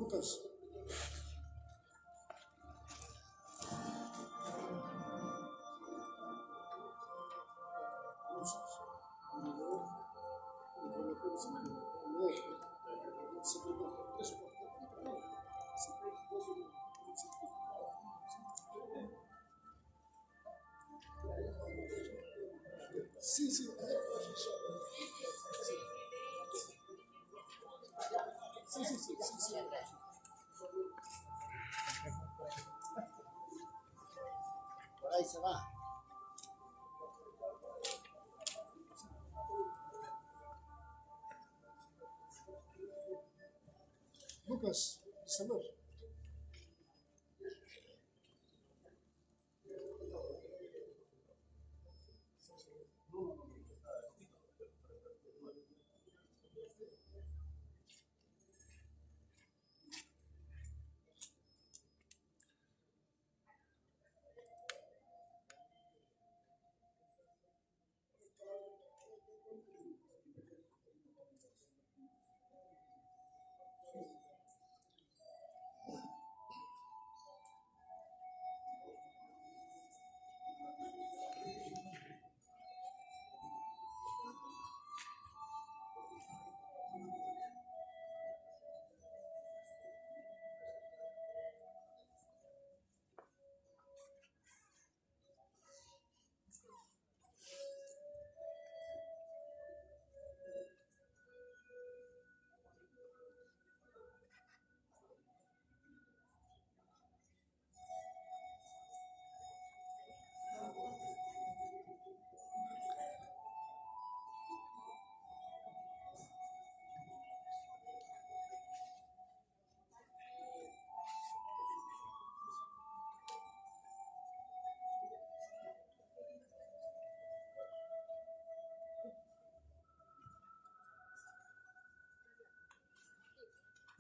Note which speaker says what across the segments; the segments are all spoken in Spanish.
Speaker 1: Lucas. Sim, sim. Sim. Por ahí se va. Lucas, Samuel.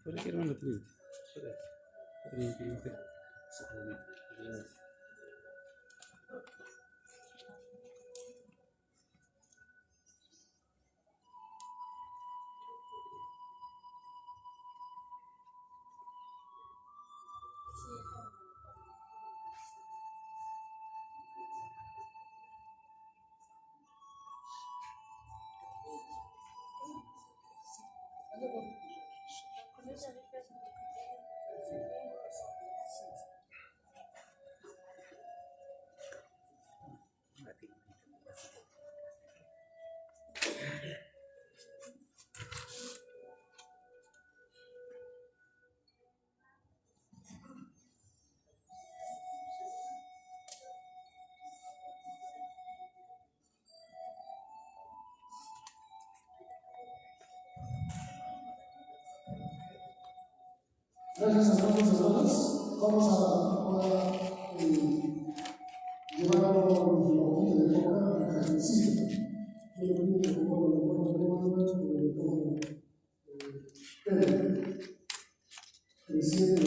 Speaker 2: Olha que era uma natureza.
Speaker 1: Gracias hermanos y hermanas. Vamos a llevar un poquito de coca a la cocina. Yo le pido que ponga la presidente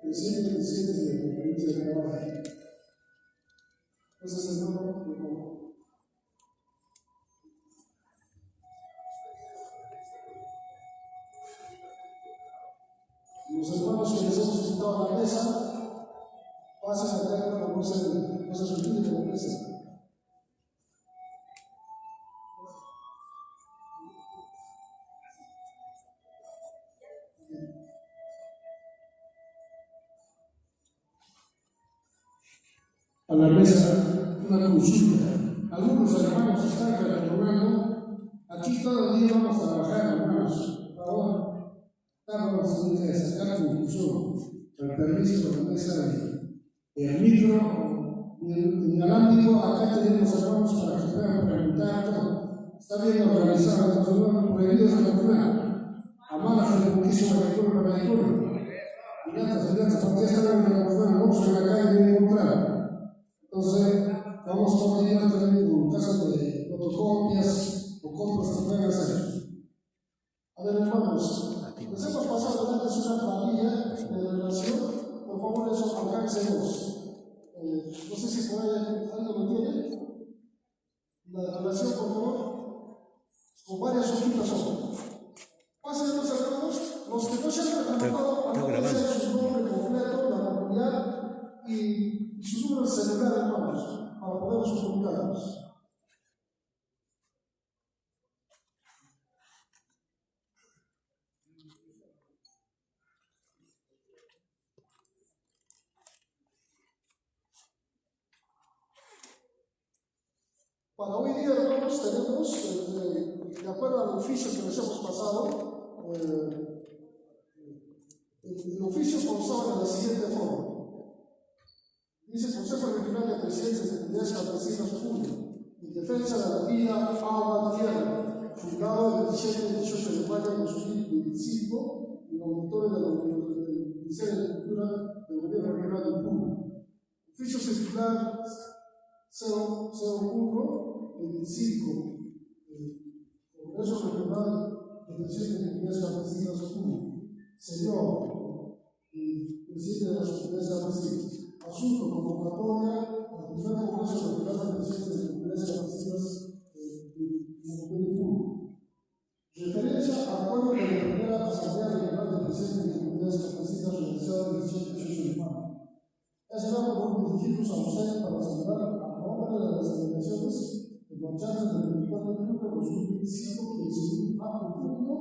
Speaker 1: de la provincia de Canadá. Entonces, hermano, los hermanos que les hemos invitado a la mesa, pasen acá para no se olviden de la mesa. A la mesa una consulta. Algunos hermanos están recordando, aquí todo el día vamos a trabajar, hermanos. Ahora, vamos a sacar conclusión. El permiso de la mesa del micro, en inalámbrico, acá tenemos hermanos para que puedan preguntar todo. Está bien organizado, los hermanos prohibidos de la comunidad. Amadas de muchísimo manicuro. Finanzas, porque están en la comunidad, vamos en la calle de encontrar. Entonces, vamos a coordinar también con casos de fotocopias o compras que puedan hacer. A ver, hermanos, les hemos pasado a darles una planilla de relación. Por favor, eso alcancemos. No sé si por ahí alguien lo tiene. La relación, por favor, con varias hojitas son. Pasen los hermanos, los que no se han relatado, anoten su nombre completo, la comunidad y su número de celular, hermanos, para podernos comunicarnos. Para hoy día, hermanos, tenemos, de acuerdo al oficio que les hemos pasado, el oficio constaba de la siguiente forma. Dice: Consejo Regional de Presidencias de Comunidades Campesinas Julio, en defensa de la vida, agua, tierra, fundado el 27 y 18 de mayo de 2025 en el auditorio del Ministerio de Cultura del Gobierno Regional del Puno. Oficio circular 001-25, Congreso Regional de Presidencias de Comunidades Campesinas Puno. Señor Presidente de las Comunidades Campesinas. Asunto: convocatoria al primer Congreso Regional de Presidencias de Comunidades Campesinas de Puno. Referencia a acuerdo de la primera Asamblea Regional de Presidencias de Comunidades Campesinas realizada el 18 de mayo. Es dado por dirigirnos a ustedes para celebrar a nombre de las delegaciones de marchantes del 24 de julio de 2025 que se acto público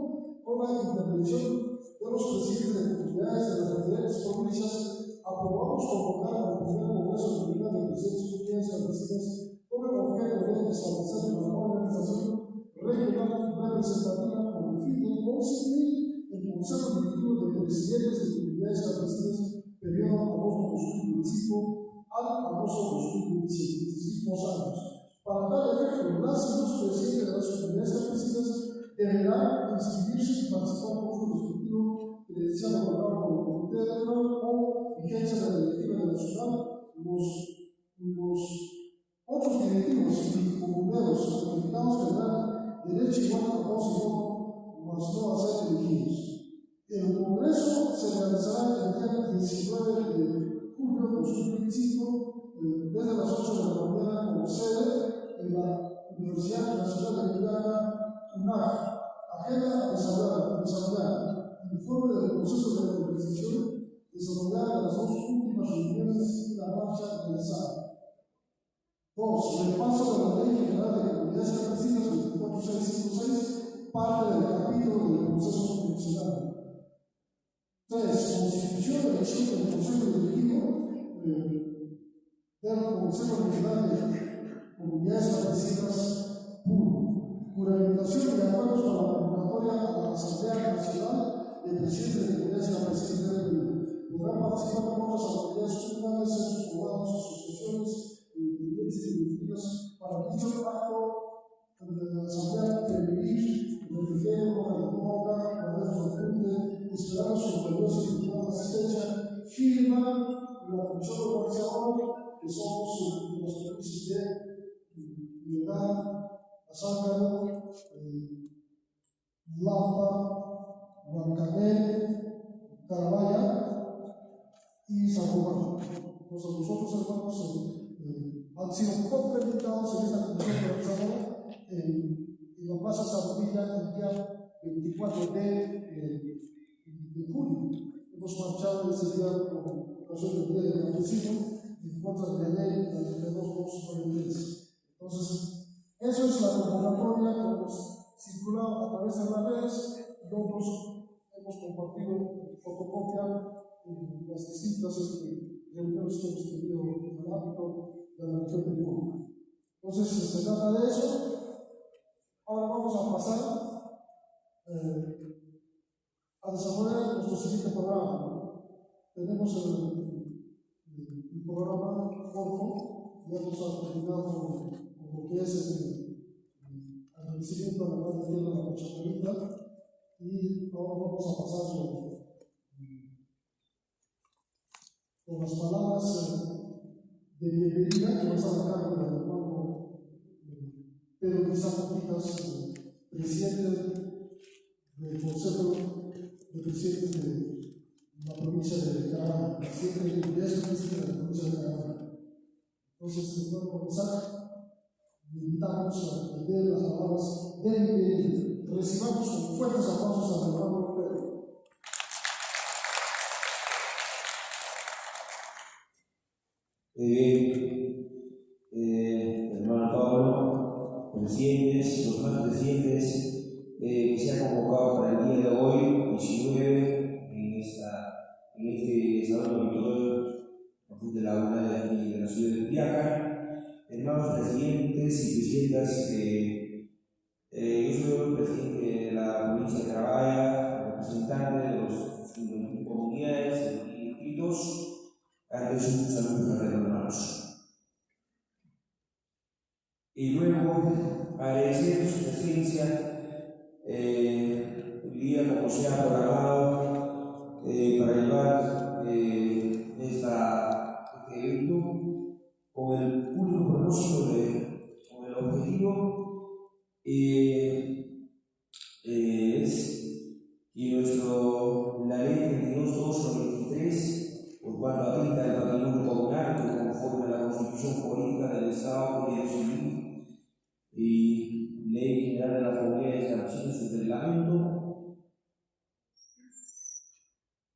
Speaker 1: con la intervención de los presidentes de comunidades de las diferentes provincias. Aprobamos convocar al primer Congreso Regional de Presidencias de Comunidades Campesinas con el objeto de establecer una organización regional representativa con el fin de constituir el Consejo Directivo de Presidentes de Comunidades Campesinas periodo agosto 2025 al agosto 2027, es decir, 2 años. Para tal efecto, las y los presidentes de las comunidades campesinas deberán inscribirse y participar con su respectivo credencial otorgado por el Comité Electoral o vigencia de la Directiva Nacional. Los otros directivos y comuneros afectados tendrán derecho igual a voz y voto, mas no a ser elegidos. El Congreso se realizará el día 19 de julio de 2025 desde las 8 de la mañana con sede en la Universidad Nacional de Guyana, UNAG. Agenda desarrollada. Informe del proceso de organización desarrollada en las 2 últimas reuniones y la marcha realizada. 2. Repaso de la Ley General de Comunidades Campesinas 24656, parte del capítulo del proceso constitucional. 3. Constitución de elección del Consejo Directivo del Consejo Regional de Comunidades Campesinas Puno. Juramentación de acuerdos para la convocatoria a la Asamblea Nacional de Presidentes de Comunidades Campesinas del Perú. Podrán participar todas las autoridades comunales en sus juzgados, asociaciones y instituciones para dicho acto de la Asamblea prevenir, refiere, hoja de boca, cuadernos de apunte. Esperamos su gloriosa y que somos los provincias de Piedad, Azángaro, Lampa, Huancané, Carabaya y San Juan. Entonces, los otros hermanos han sido complementados en esta comisión organizadora en la Plaza Sardilla el día 24 de julio. Hemos marchado ese día con ocasión del Día del Campesino en contra de la ley 32293. Entonces, eso es la convocatoria que hemos circulado a través de las redes y otros hemos compartido fotocopia en las distintas reuniones que hemos tenido en el ámbito de la región de Puebla. Entonces, se trata de eso. Ahora vamos a pasar a desarrollar nuestro siguiente programa. Tenemos el programa corto, ya hemos terminado con lo que es el agradecimiento a la Madre Tierra de la Chacarita y ahora vamos a pasar con las palabras de bienvenida que nos ha dado el hermano Pedro Pizarro Pitas, presidente del Consejo de Presidentes de la provincia de Carabaya, presidente de la provincia de Carabaya. Entonces, bueno, comenzar, le invitamos a entender las palabras de bienvenida. Recibamos con fuertes aplausos al hermano Pedro.
Speaker 2: Hermano Pablo, presidentes, los más presidentes que se han convocado para el día de hoy, 19, en este salón auditorio de la UNA de aquí de la ciudad de Juliaca. Hermanos presidentes y presidentas, yo soy el presidente de la provincia de Carabaya, representante de los 51 comunidades y distritos. Antes un saludo fraterno, hermanos. Y luego agradecer su presencia hoy día, como se ha programado, para llevar este evento con el único propósito, con el objetivo es que la ley 32.293, por cuanto atenta al patrimonio comunal que conforme a la Constitución Política del Estado, Código Civil y Ley General de las Comunidades Campesinas y del Reglamento,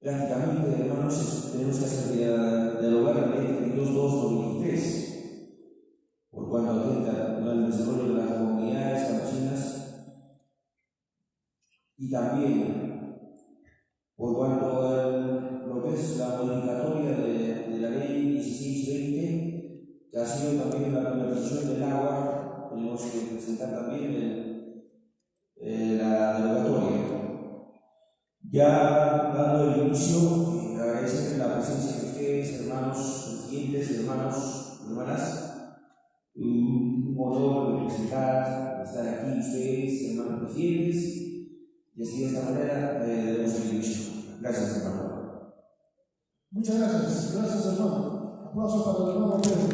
Speaker 2: prácticamente, hermanos, tenemos que hacer dialogar la Ley 32.293, por cuanto atenta al desarrollo de las comunidades campesinas y también por cuanto lo que es la modificatoria de la ley 1620, que ha sido también la privatización del agua, tenemos que presentar también la derogatoria. Ya dando el inicio, agradecer la presencia de ustedes, hermanos presidentes, hermanos, hermanas. Un honor representar, estar aquí ustedes, hermanos presidentes. Y así de esta manera debemos el inicio. Gracias, hermano.
Speaker 1: Muchas gracias. Gracias, hermano. Aplauso para el hermano Pedro,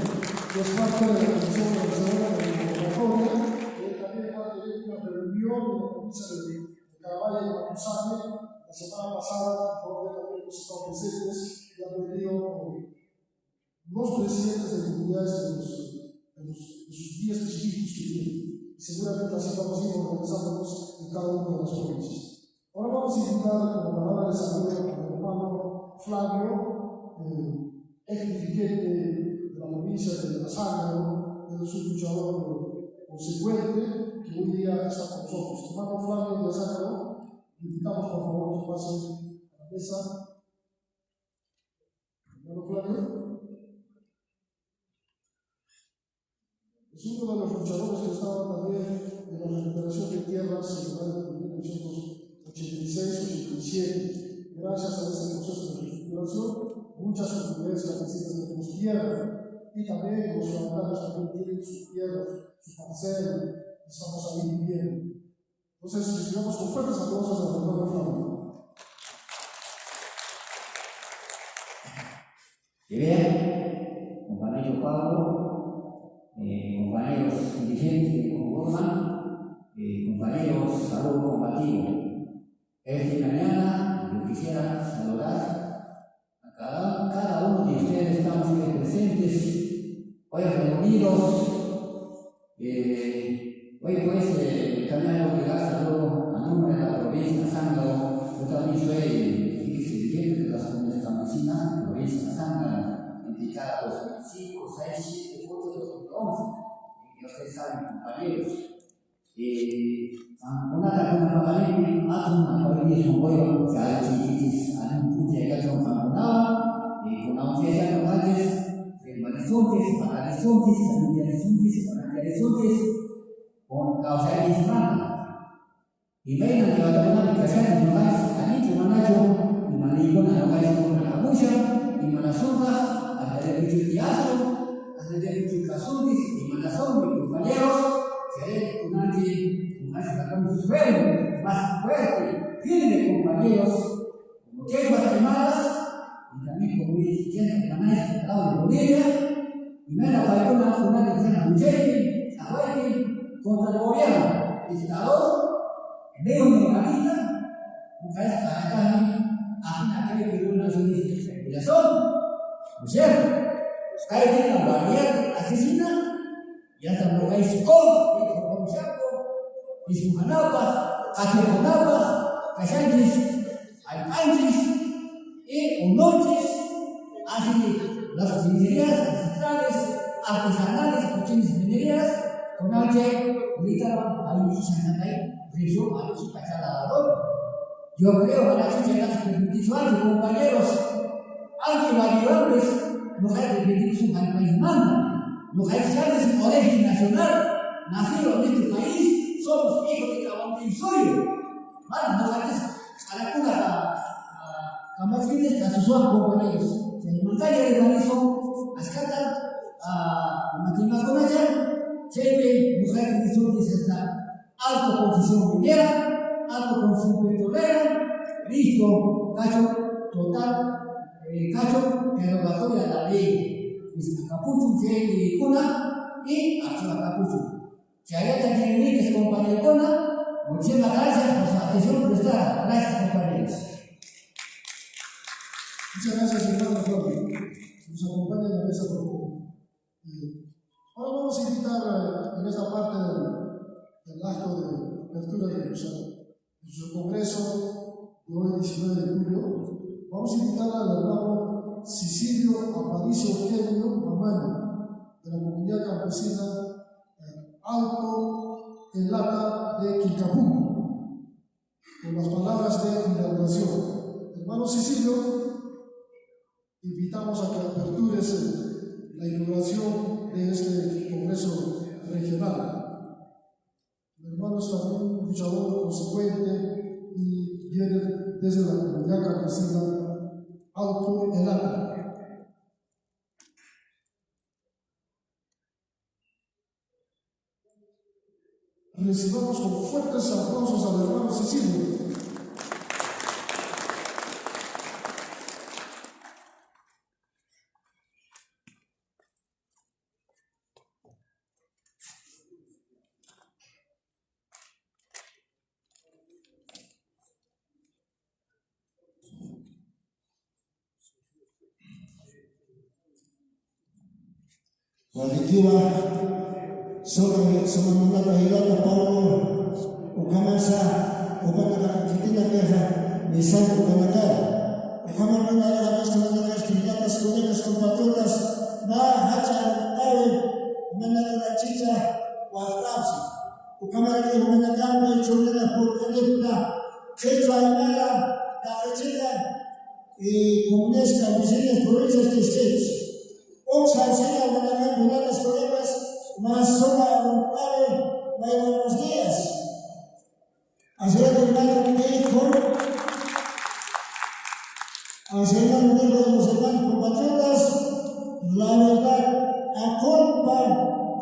Speaker 1: que es parte de la comisión organizadora de la convocatoria, que también parte de una reunión de la provincia de Carabaya y Macusane la semana pasada, donde también hemos estado presentes y han venido los presidentes de comunidades de sus 10 distritos que tienen. Y seguramente así vamos a ir organizándonos en cada una de las provincias. Ahora vamos a invitar como palabra de saludo al hermano Flavio, ex dirigente de la provincia de Azángaro, es un luchador consecuente que hoy día está con nosotros. Hermano Flavio de Azángaro, invitamos por favor que pase a la mesa. Hermano Flavio es uno de los luchadores que estaba también en la recuperación de tierras en el año de 1986-87. Gracias a ese proceso de recuperación, muchas comunidades campesinas tenemos tierra y también los ciudadanos también tienen sus tierras, sus parcelas, y estamos ahí viviendo. Entonces, recibamos con fuertes aplausos al hermano Flavio.
Speaker 3: Que bien, compañeros. dicho Pablo, compañeros dirigentes que conforman, compañeros salud combativo. Esta mañana yo quisiera saludar a cada uno de ustedes, estamos aquí presentes, hoy reunidos. Hoy pues también hago llegar saludo a nombre de la provincia de Sangaro. Yo también soy dirigente de las comunidades campesinas de la provincia de Sangaro, indicada 2005, 6, 7, 8, 2011. Y ustedes saben, compañeros. Una permanente atun organismo boyo saya cicis anu punya kacau kampunau di punau saya kemajes dari suntis pada suntis dari suntis pada dari suntis on kau saya di sana di mana kita teman dikasih di mana ini cuma najo di mana ikut anak kaya cuma kamusya di mana sudah ada dari tujuh tiaso ada dari tujuh kasuntis di mana sombi compañeros saya nanti estamos más fuerte, firme, compañeros, como que más animadas, y también como dirigentes de la maestra del lado de Bolivia, y me la para una nacional que se llama Mucheque, Zahueque, contra el gobierno, dictador, neoliberalista, mujeres caen a aquel que tuvo una civilización, ¿no es cierto? Cae en la barriera asesina, y hasta lo que hay psicólogo, que es como cierto. Ismuhanapas, Catejonapas, Cayantes, Alpanches y Unoches, así las minerías ancestrales, artesanales, cochinas minerías, con H, ahorita hay Chichanacay, región a los Pachalador. Yo creo que las chicas permitidas, compañeros, antivalidables, no hay que pedir su país manda, no hay que su colegio nacional, nacido en este país. Somos hijos de Cabantinsoyo. Vale, no antes a la cura a más fines a sus compañeros. Se montaña de Barizo, Ascata, a Matima Conaya, Chepe, mujer de sur dice esta alta posición minera, alta posición petrolera, listo, cacho total, cacho derogatoria de la ley. Capucho, Chepe y Cuna y Activa Capucho. Si hay otras límites, compañeros, muchísimas gracias por su atención prestada. Gracias, compañeros.
Speaker 1: Muchas gracias, hermano Jorge. Nos acompaña en la mesa por ahora vamos a invitar en esta parte del acto de apertura de nuestro congreso de hoy, 19 de julio. Vamos a invitar al hermano Cicilio Aparicio Eugenio Mamaño, de la comunidad campesina Alto en Lata de Quilcapú, con las palabras de inauguración. Hermano Cicilio, invitamos a que apertures la inauguración de este congreso regional. El hermano es también un luchador consecuente y viene desde la comunidad campesina Alto en Lata. Recibamos con fuertes aplausos al hermano Cicilio.
Speaker 4: Sama mula hilata Paulo ukamasa upana kitina kesa misal ukamata ukamana na las kilatas colegas compatriotas na hacha ave manana na chicha wa frapsi ukamana ke manana na chulena por electa checha imara da chicha y comunes campesinas provincias de states oxa sena manana na las colegas más sola voluntad, muy buenos días. Ayer hermano me dijo, ayer hermano de los hermanos compatriotas, la verdad, a culpa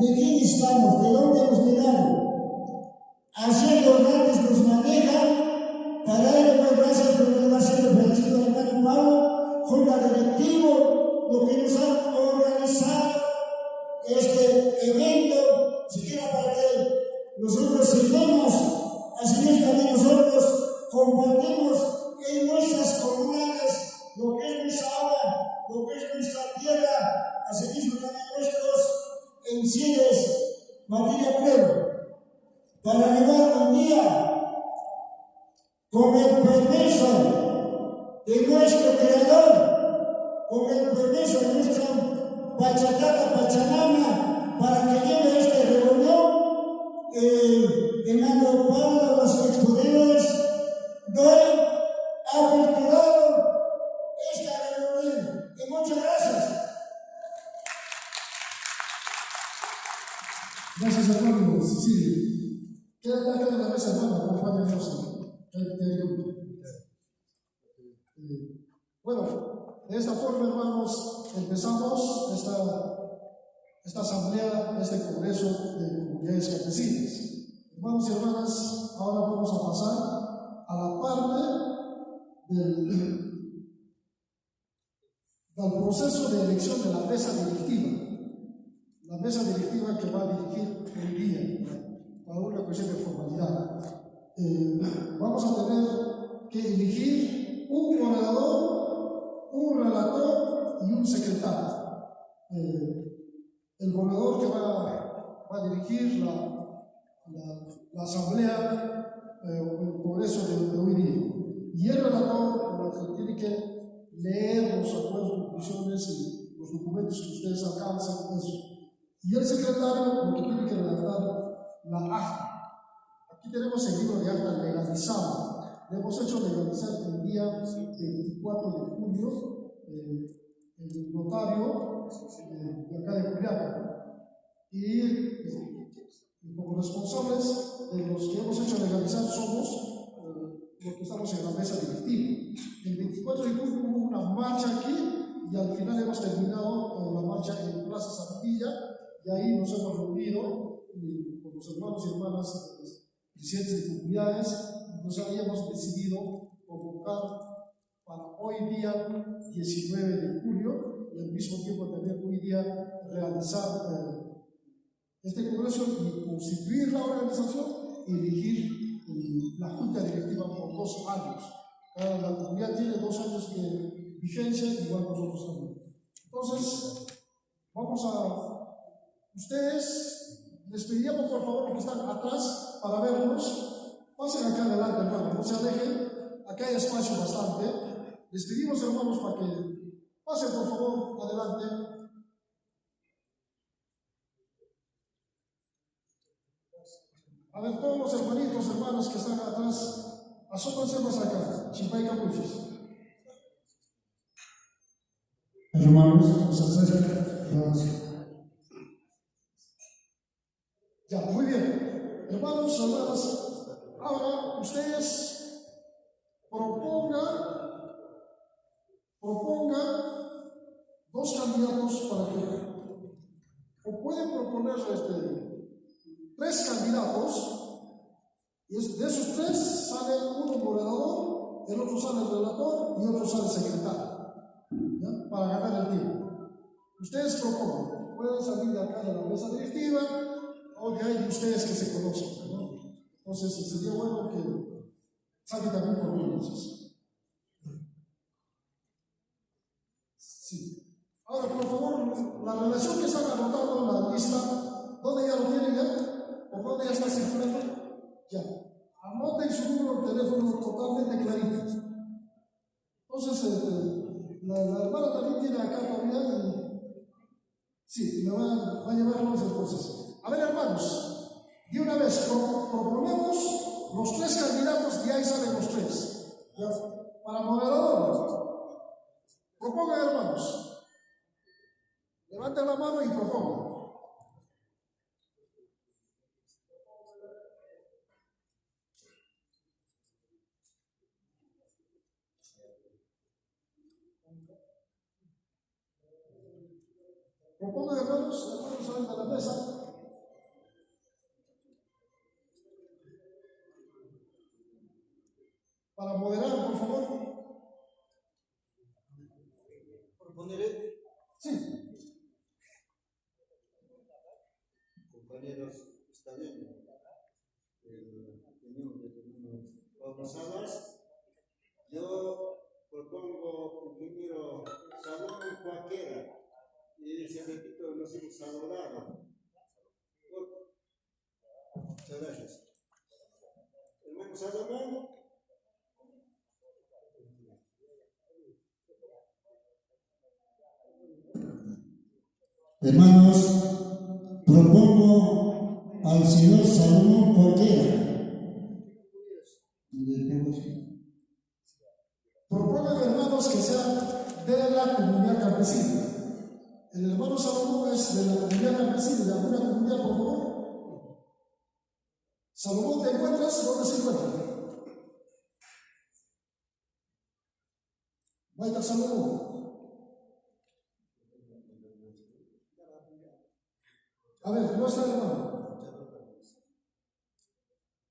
Speaker 4: de quién estamos, de dónde hemos llegado. Ayer los grandes nos manejan, para ello pues gracias por lo que va a ser el Francisco hermano Pablo, junta directivo, lo que nos han organizado este evento, siquiera para que nosotros sirvamos, así es también nosotros compartimos en nuestras comunidades lo que es nuestra agua, lo que es nuestra tierra, asimismo también nuestros enseres, materia prima, para llevar un día con el permiso de nuestro Creador, con el permiso de nuestra Pachacata Pachamama, para que lleve esta reunión. En Andro Pablo, los exponentes, doy aperturado esta reunión. Y muchas gracias.
Speaker 1: Gracias, hermano. Sí. Queda acá en la mesa, hermano. Acompáñenos. Bueno, de esta forma, hermanos, empezamos esta asamblea, este congreso de comunidades campesinas. Hermanos y hermanas, ahora vamos a pasar a la parte del proceso de elección de la mesa directiva. La mesa directiva que va a dirigir el día, para una cuestión de formalidad. Vamos a tener que elegir un moderador, un relator y un secretario. El moderador que va a dirigir la asamblea, el congreso de hoy día. Y el relator que tiene que leer los acuerdos, conclusiones y los documentos que ustedes alcancen, eso. Y el secretario lo que tiene que redactar la acta. Aquí tenemos el libro de acta legalizado. Le hemos hecho legalizar el día 24 de junio el notario de acá de Juliaca. Y como responsables de los que hemos hecho legalizar somos los que estamos en la mesa directiva. El 24 de junio hubo una marcha aquí y al final hemos terminado la marcha en Plaza Santilla y ahí nos hemos reunido con los hermanos y hermanas presidentes de comunidades. Nos habíamos decidido convocar para hoy día 19 de julio y al mismo tiempo también hoy día realizar este congreso y constituir la organización y elegir la junta directiva por 2 años. La comunidad tiene 2 años de vigencia, igual nosotros también. Entonces, vamos a ustedes, les pediríamos por favor los que están atrás para vernos, pasen acá adelante, hermano, no se alejen, acá hay espacio bastante. Les pedimos, hermanos, para que pasen por favor adelante. A ver, todos los hermanitos, hermanos que están atrás, asómense más acá, Chimpaica Muchos. Hermanos, ya, muy bien. Hermanos, hermanas, ahora ustedes propongan 2 candidatos para que, o pueden proponer 3 candidatos, y de esos 3 sale uno moderador, el otro sale el relator y otro sale el secretario, ¿ya? Para ganar el tiempo. Ustedes propongan, pueden salir de acá de la mesa directiva o de ahí de ustedes que se conocen, ¿no? Entonces sería bueno que salgan también por mí. Sí. Ahora, por favor, la relación que están anotando en la lista, ¿dónde ya lo tienen ya? ¿Por dónde ya está circulando? Ya. Anoten su número de teléfono totalmente clarito. Entonces, la hermana también tiene acá todavía y sí, me va a llevar más el proceso. A ver, hermanos, de una vez proponemos los 3 candidatos y ahí salen los 3. ¿Ya? Para moderadores. Propongan, hermanos. Levanten la mano y propongan. Propongan, hermanos, salen de la mesa. Para moderar, por favor.
Speaker 5: ¿Proponeré?
Speaker 1: Sí.
Speaker 4: compañeros está bien. Tenemos Pablo Salas. Yo propongo ingeniero Salomón cualquiera. Y se repito, nos hemos adorado. Muchas gracias. Hermano Salomón. Hermanos, propongo al señor Salomón Corquera.
Speaker 1: Propongan, hermanos, que sean de la comunidad campesina. El hermano Salomón es de la comunidad campesina, de alguna comunidad, por favor. Salomón, ¿te encuentras? ¿Dónde se encuentra? Vaya Salomón. A ver, no está el hermano.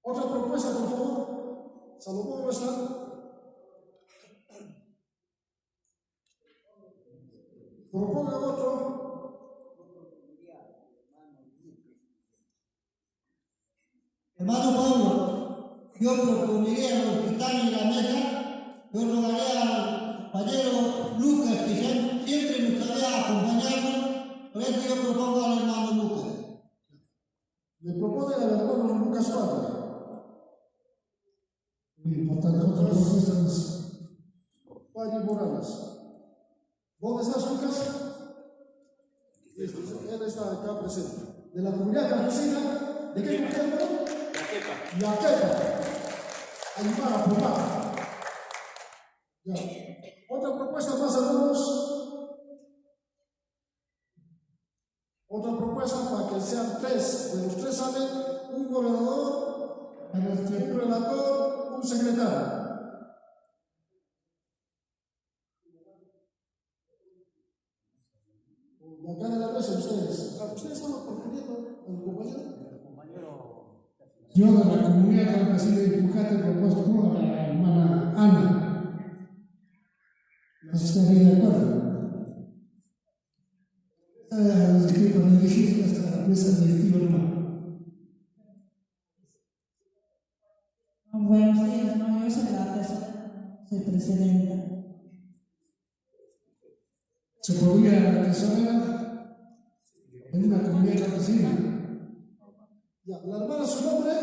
Speaker 1: Otra propuesta, por favor. Salomón no está. Proponga otro.
Speaker 4: Hermano Pablo, yo propondría a los que están en la mesa, yo rogaría al compañero Lucas, que siempre nos había acompañado, por eso yo propongo al hermano Lucas.
Speaker 1: Le proponen al hermano Lucas Padre. Muy importante, otra propuesta es Padre Morales. ¿Dónde estás, Lucas? Él está acá presente. De la comunidad campesina, ¿de qué comunidad? Yaquepa. Aymara, Pumá. Ya. Otra propuesta más, hermanos. Otra propuesta para que sean tres. De los tres salen un gobernador, un relator, un secretario. Acá de la mesa ustedes. ¿Ustedes estaban proponiendo al compañero?
Speaker 5: Yo de la comunidad campesina de Pujate he propuesto a la hermana Ana. ¿No estaría de acuerdo? Los equipos de dirigir hasta la mesa directiva hermano.
Speaker 6: Buenos días, no, yo soy la asesora, soy presidenta.
Speaker 5: Se podría la tesorera en una comunidad campesina.
Speaker 1: Ya, la hermana, su nombre.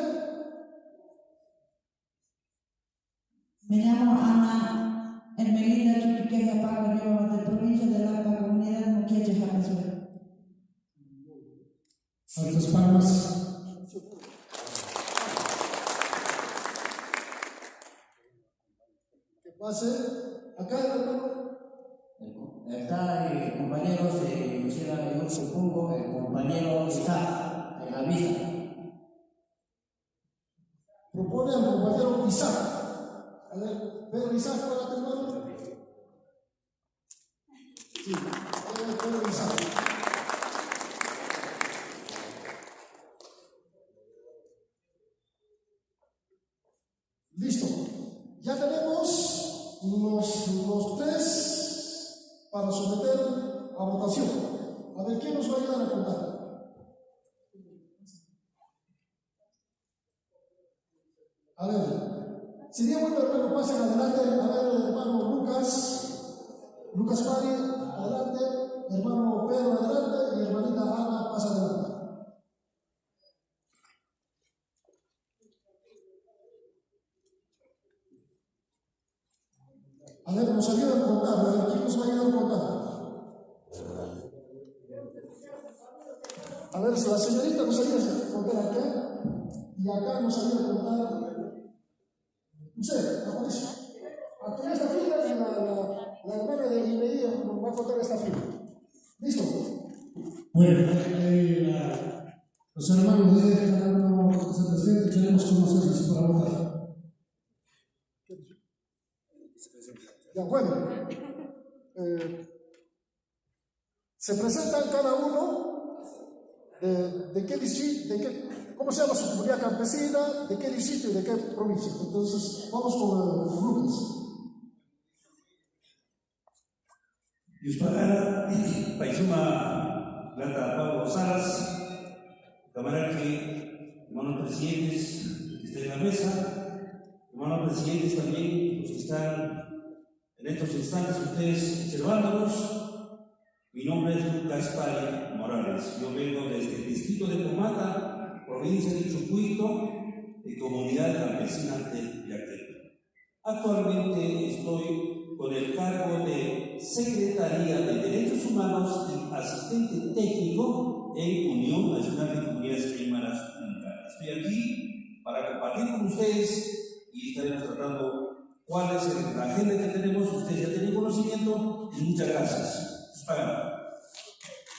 Speaker 6: Me llamo Ana Hermelinda Chuquiqueja Pago, de provincia de La comunidad Muqueche, Japasuela.
Speaker 5: Altas palmas.
Speaker 1: Que pase. Acá el hermano.
Speaker 3: Está el compañero, yo supongo, el compañero Isaac, de la vista.
Speaker 1: Propone al compañero Isaac. A ver, Pedro Isaac, ¿cuál es tu hermano? Sí, Pedro Isaac. Listo. Ya tenemos los tres para someter a votación. A ver, ¿quién nos va a ayudar a contar? A ver, sería bueno, hermano, pasen adelante. A ver, hermano Lucas Pari, adelante. Hermano Pedro, adelante. Y hermanita Ana, pasa adelante. A ver, nos ayudan a contar. A ver, ¿quién nos va a ayudar a contar? A ver, la señorita nos ayuda a contar acá. Y acá nos ayuda a contar. Usted, la policía. Aquí esta fila y la hermana de Imeía nos va a contar esta fila. ¿Listo?
Speaker 5: Bueno, los hermanos de cada uno que se presente, queremos conocerlos para votar.
Speaker 1: Ya, bueno. Se presentan cada uno de qué distrito, cómo se llama su comunidad campesina, de qué distrito y de qué provincia. Entonces, vamos con Lucas.
Speaker 7: Dispara Paisuma Plata Pablo Salas,
Speaker 2: De manera que, hermanos presidentes que estén en la mesa, hermanos presidentes también, los que están en estos instantes, ustedes observándonos, mi nombre es Lucas Pari Morales. Yo vengo desde el distrito de Pomata, provincia de Chucuito, de comunidad campesina de Yaqueca. Actualmente estoy con el cargo de Secretaría de Derechos Humanos y asistente técnico en Unión Nacional de Comunidades Aymaras Unicas. Estoy aquí para compartir con ustedes y estaremos tratando cuál es la agenda que tenemos. Ustedes ya tienen conocimiento y muchas gracias.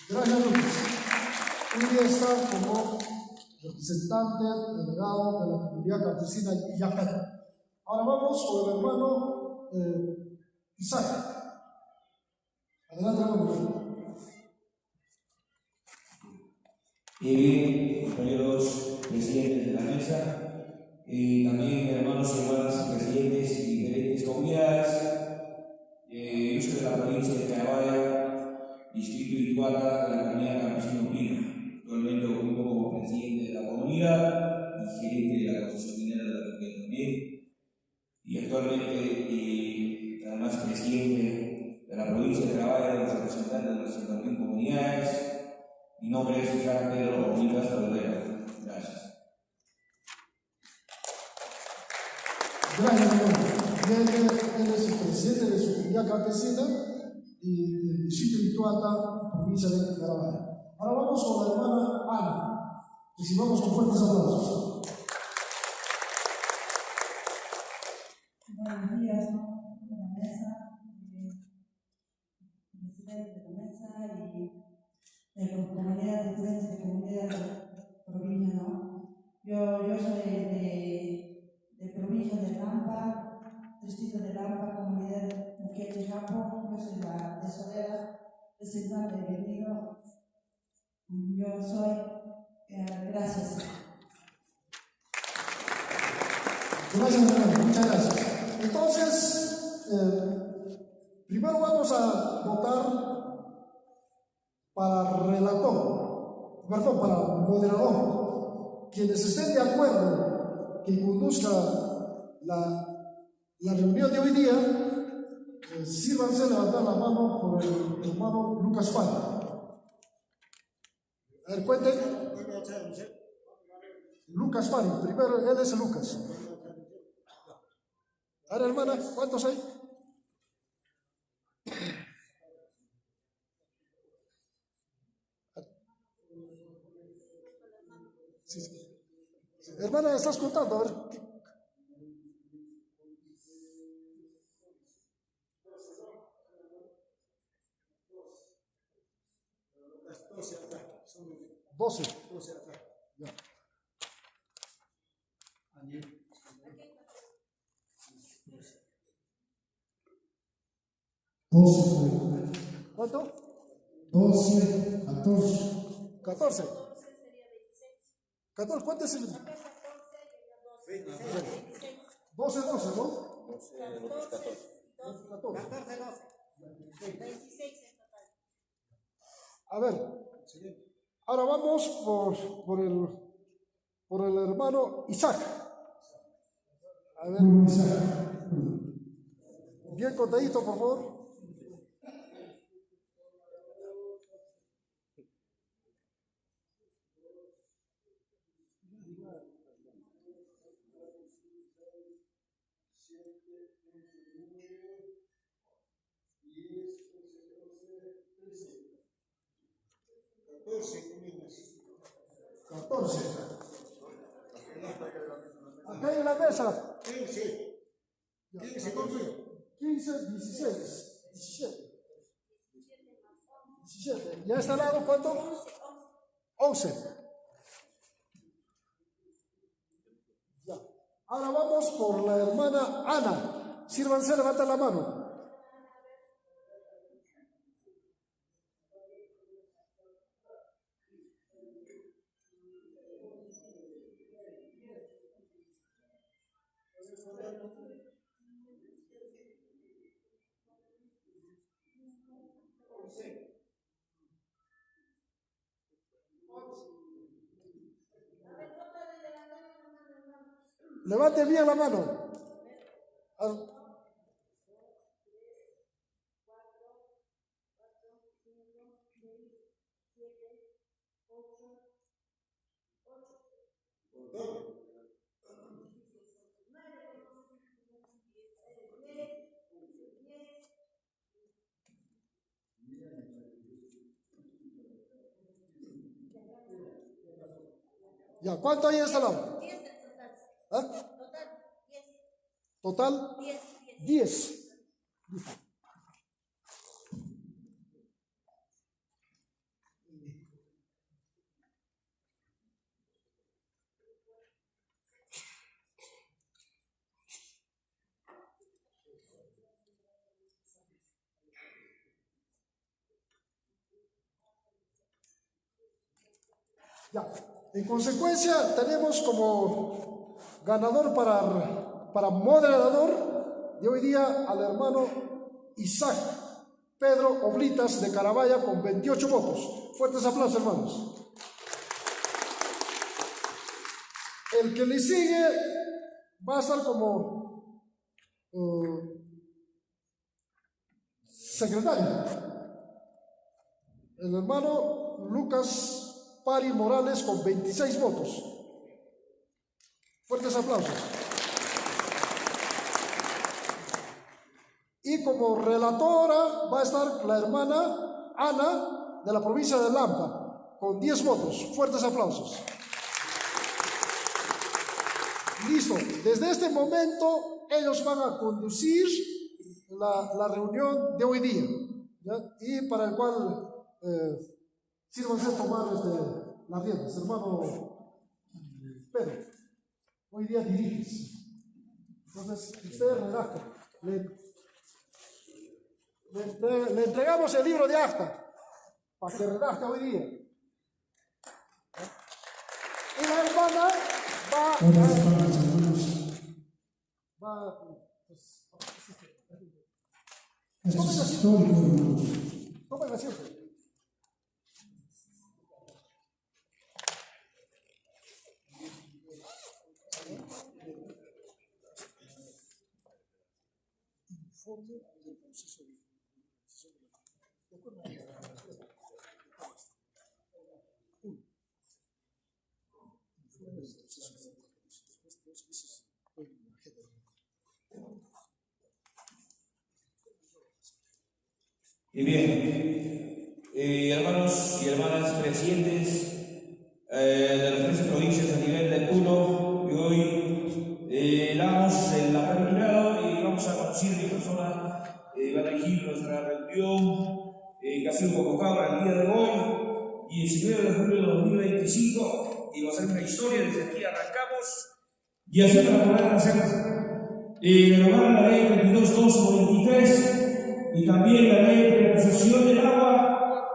Speaker 1: Gracias, Lucas. Hoy día está como representante delegado de la comunidad campesina Yaqueca. Ahora vamos con el hermano Isaac. Adelante, hermano.
Speaker 2: Y bien, compañeros presidentes de la mesa, y también hermanos y hermanas presidentes y diferentes comunidades, yo soy de la provincia de Carabaya, distrito de Ituata, de la comunidad campesina Unica. Actualmente ocupo como presidente de la comunidad y gerente de la concesión minera de la comunidad también. Y actualmente, además, presidente de la provincia de Carabaya, de los representantes de las 51 comunidades. Mi nombre es Jean Pedro Ornitas Rodríguez. Gracias.
Speaker 1: Gracias, hermano. Él es el presidente de su comunidad campesina y del distrito de Ituata, provincia de Carabaya. Ahora vamos con la hermana Ana. Recibamos con fuertes aplausos.
Speaker 6: Buenos días, ¿no? De la mesa, presidente de la mesa y de comunidad de prensa, de comunidad de provincia, ¿no? Yo soy de provincia de Lampa, distrito de Lampa, comunidad de Muqueche, Japón. Yo soy la tesorera, representante de Venido. Yo soy, gracias.
Speaker 1: Gracias, hermano. Muchas gracias. Entonces, primero vamos a votar para para moderador. Quienes estén de acuerdo que conduzca la reunión de hoy día, sírvanse a levantar la mano por el hermano Lucas Pari. A ver, cuenten. Lucas Pari, primero él es Lucas. A ver, hermana, ¿cuántos hay? Sí, sí. Hermana, ¿estás contando? A ver. Doce. Ya.
Speaker 5: 12.
Speaker 1: ¿Cuánto?
Speaker 5: 12, 14.
Speaker 1: 14. 14, ¿cuánto es el? 12, ¿no? 14. A ver, ahora vamos por el hermano Isaac. A ver, bien contadito, por favor. Acá en la mesa. 15, 16, 17. ¿Ya está al lado cuánto? 11. Ya. Ahora vamos por la hermana Ana. Sírvanse, levanta la mano. Levante bien la mano. Ya, ¿cuánto hay en este lado?
Speaker 7: 10 en total.
Speaker 1: ¿Ah?
Speaker 7: Total, 10.
Speaker 1: ¿Total?
Speaker 7: 10.
Speaker 1: 10. Ya. En consecuencia, tenemos como ganador para moderador de hoy día al hermano Isaac Pedro Oblitas de Carabaya con 28 votos. Fuertes aplausos, hermanos. El que le sigue va a estar como secretario. El hermano Lucas Pari Morales con 26 votos. Fuertes aplausos. Y como relatora va a estar la hermana Ana de la provincia de Lampa con 10 votos. Fuertes aplausos. Listo. Desde este momento ellos van a conducir la reunión de hoy día, ¿ya? Y para el cual sírvanse a tomar las riendas. Hermano Pedro, hoy día diriges. Entonces, usted redacta. Le entregamos el libro de acta para que redacte hoy día. Y la hermana
Speaker 5: Esto es histórico, hermanos.
Speaker 1: Tomen asiento. Informe del proceso de
Speaker 2: Y bien, hermanos y hermanas presidentes de las 13 provincias a nivel de Puno, hoy damos el aperturado y vamos a conducir mi persona, va a dirigir nuestra reunión que ha sido convocada para el día de hoy, 19 de julio de 2025, y va a ser una historia, desde aquí arrancamos, y así para poder hacer derogar la ley 22.2/23 y también la ley de privatización del agua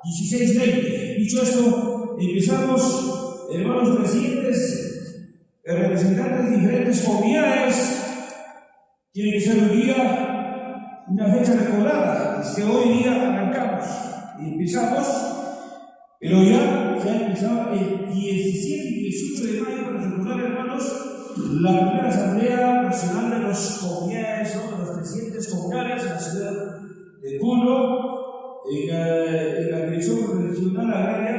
Speaker 2: 1620. Dicho esto, empezamos, hermanos presidentes, representantes de diferentes comunidades. Tiene que ser un día, una fecha recordada. Hoy día arrancamos y empezamos, pero ya se ha empezado el 17 y 18 de mayo para recordar, hermanos, la primera Asamblea Nacional de las Comunidades, ¿no? De los presidentes comunales en la ciudad de Puno, en la Dirección Regional Agraria,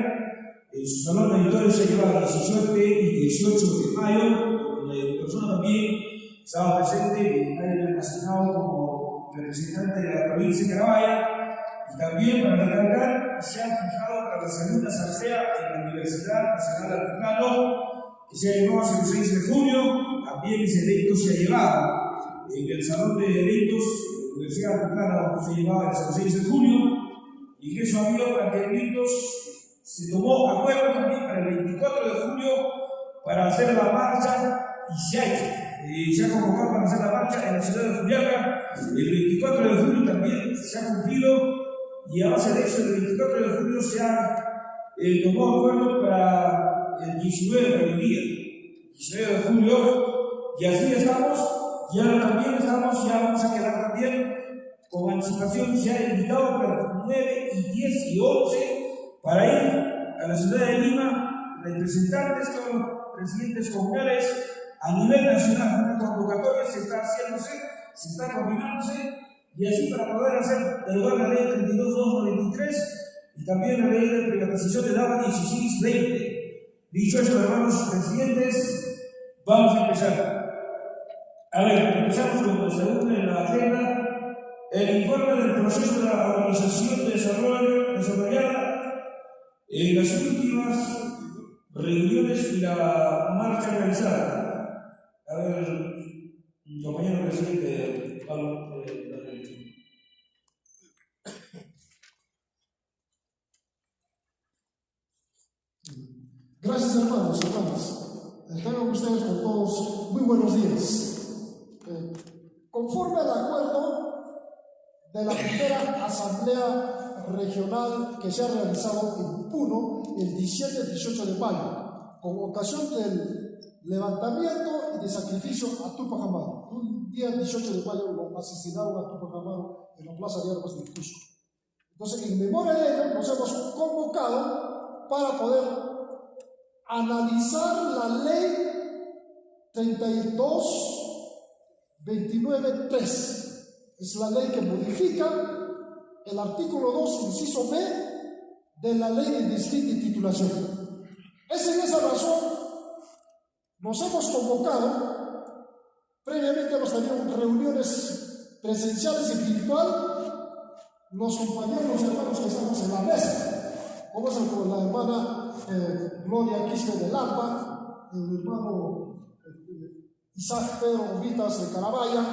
Speaker 2: en su salón de auditorio se lleva 17 y 18 de mayo, donde mi persona también estaba presente, y nadie me ha asignado como representante de la provincia de Carabaya, y también para recalcar, se han fijado para la segunda asamblea en la Universidad Nacional de Altiplano, que se ha llevado hacia el 6 de junio, también ese evento se ha llevado en el salón de eventos de la Universidad Altiplano, se ha llevado hacia el 6 de junio, y que eso ha habido planteamientos. Se tomó acuerdo también para el 24 de junio para hacer la marcha, y se ha convocado para hacer la marcha en la ciudad de Juliaca. El 24 de julio también se ha cumplido, y a base de eso, el 24 de julio se ha tomado acuerdo para el 19 para el día, 19 de julio, y así estamos, y ahora también estamos, ya vamos a quedar también con anticipación, se ha invitado para el 9 y 10 y 11 para ir a la ciudad de Lima, representantes, todos los presidentes comunales, a nivel nacional. Una convocatoria se está haciéndose, se está coordinándose, y así para poder hacer derogar la ley 32.293 y también la ley de privatización del agua 16.20. Dicho esto, hermanos presidentes, vamos a empezar. A ver, empezamos con lo segundo en la agenda, el informe del proceso de la organización de desarrollo desarrollada en las últimas reuniones y la marcha realizada. A ver, compañero presidente, Pablo.
Speaker 1: Gracias, hermanos, hermanas. Tengan ustedes con todos muy buenos días. Conforme al acuerdo de la primera asamblea regional que se ha realizado en Puno el 17 y 18 de mayo, con ocasión del levantamiento y de sacrificio a Tupac Amaru. Un día 18 de mayo lo asesinaron a Tupac Amaru en la Plaza de Armas del Cusco. Entonces, en memoria de ello, nos hemos convocado para poder analizar la ley 32.29.3. Es la ley que modifica el artículo 2, inciso B, de la ley de distrito y titulación. Es en esa razón nos hemos convocado. Previamente hemos tenido reuniones presenciales y virtual. Los compañeros, los hermanos que estamos en la mesa, como es la hermana Gloria Quispe de Lampa, el hermano Isaac Pedro Vitas de Carabaya,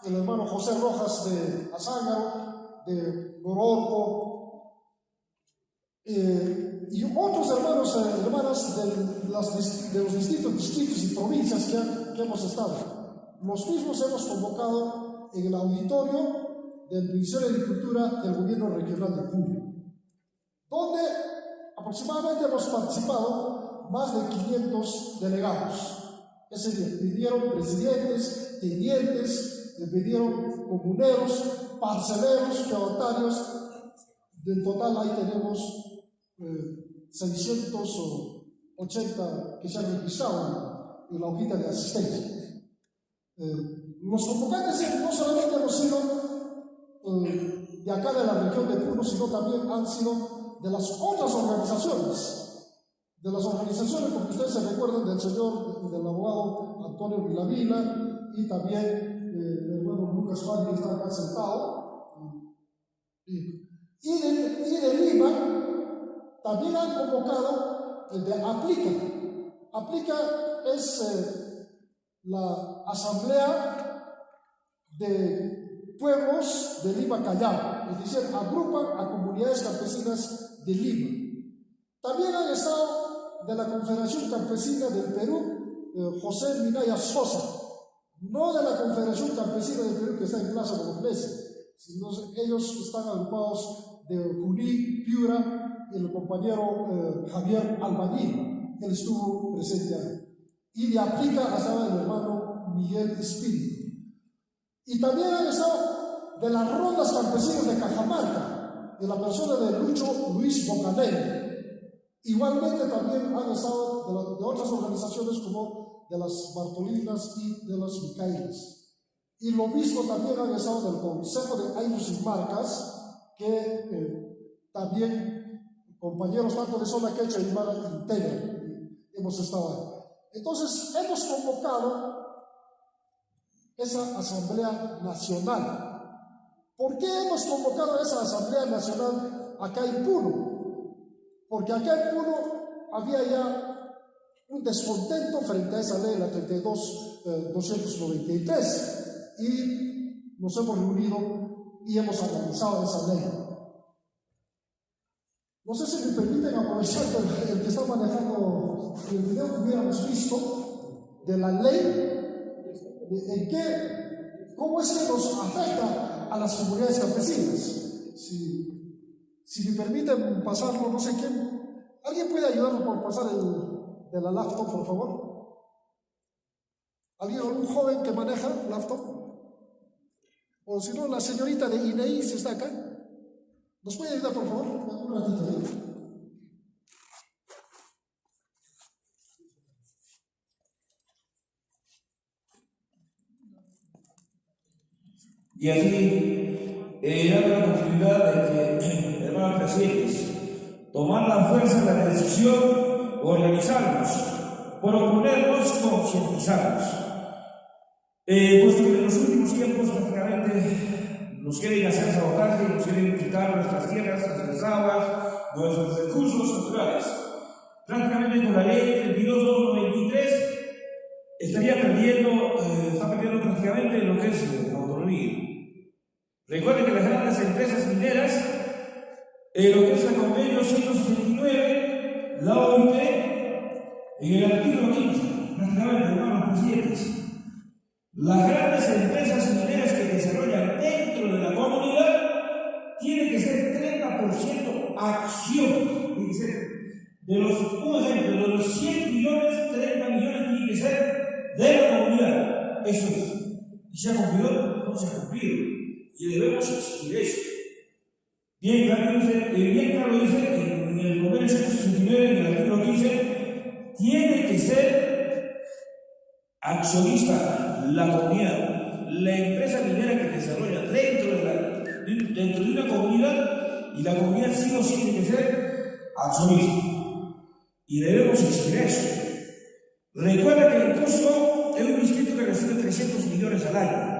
Speaker 1: el hermano José Rojas de Azángaro, de Gororco, y otros hermanos y hermanas de los distritos y provincias que hemos estado. Los mismos hemos convocado en el auditorio del Ministerio de Agricultura del Gobierno Regional de Puno, donde aproximadamente hemos participado más de 500 delegados. Ese día vinieron presidentes, tenientes, vinieron comuneros, parceleros, feudatarios. En total ahí tenemos 680 que se han registrado en la hojita de asistencia. Los convocantes no solamente hemos sido de acá de la región de Puno, sino también han sido de las otras organizaciones, porque ustedes se recuerdan del abogado Antonio Vilavila y también el hermano Lucas Valle, que está acá sentado, y de Lima también han convocado el de Aplica. Aplica es la asamblea de pueblos de Lima Callao, es decir, agrupan a comunidades campesinas de Lima. También han estado de la Confederación Campesina del Perú, José Minaya Sosa, no de la Confederación Campesina del Perú que está en Plaza de la Iglesia, sino ellos están agrupados de Junín, Piura, y el compañero Javier Albañil, él estuvo presente ahí. Y de Aplica estaba el hermano Miguel Espíritu. Y también han estado de las rondas campesinas de Cajamarca, de la persona de Luis Bocanero. Igualmente también han estado de otras organizaciones como de las Bartolinas y de las Micaelas. Y lo mismo también han estado del Consejo de Años y Marcas, que también compañeros tanto de Zona Quechua y Mara Integra hemos estado ahí. Entonces hemos convocado esa Asamblea Nacional. ¿Por qué hemos convocado a esa Asamblea Nacional acá en Puno? Porque acá en Puno había ya un descontento frente a esa ley, la 32.293, y nos hemos reunido y hemos analizado esa ley. No sé si me permiten aprovechar el que está manejando el video que hubiéramos visto de la ley, cómo es que nos afecta a las comunidades campesinas. Si me permiten pasarlo, no sé quién. ¿Alguien puede ayudarnos por pasar de la laptop, por favor? ¿Alguien, algún joven que maneja laptop? O si no, la señorita de INEI, si está acá. ¿Nos puede ayudar, por favor? Un ratito, ¿eh?
Speaker 2: Y así, dando la oportunidad de que, hermanos presidentes, tomar la fuerza de la decisión, organizarnos, proponernos, concientizarnos. Puesto que en los últimos tiempos prácticamente nos quieren hacer sabotaje, nos quieren quitar nuestras tierras, nuestras aguas, nuestros recursos naturales. Prácticamente con la ley 32.293 estaría está perdiendo prácticamente lo que es la autonomía. Recuerden que las grandes empresas mineras, lo que es el convenio 169, la OIT, en el artículo 15, prácticamente, hermanos presidentes, las grandes empresas mineras que desarrollan dentro de la comunidad tienen que ser 30% acción. Tiene que ser un ejemplo, de los 100 millones, 30 millones tienen que ser de la comunidad. Eso es. ¿Y se ha cumplido? No se ha cumplido. Y debemos exigir eso. Bien claro dice que en el convenio 169, en el artículo 15, tiene que ser accionista la comunidad, la empresa minera que desarrolla dentro de una comunidad, y la comunidad sí o sí tiene que ser accionista. Y debemos exigir eso. Recuerda que el Cusco es un distrito que recibe 300 millones al año.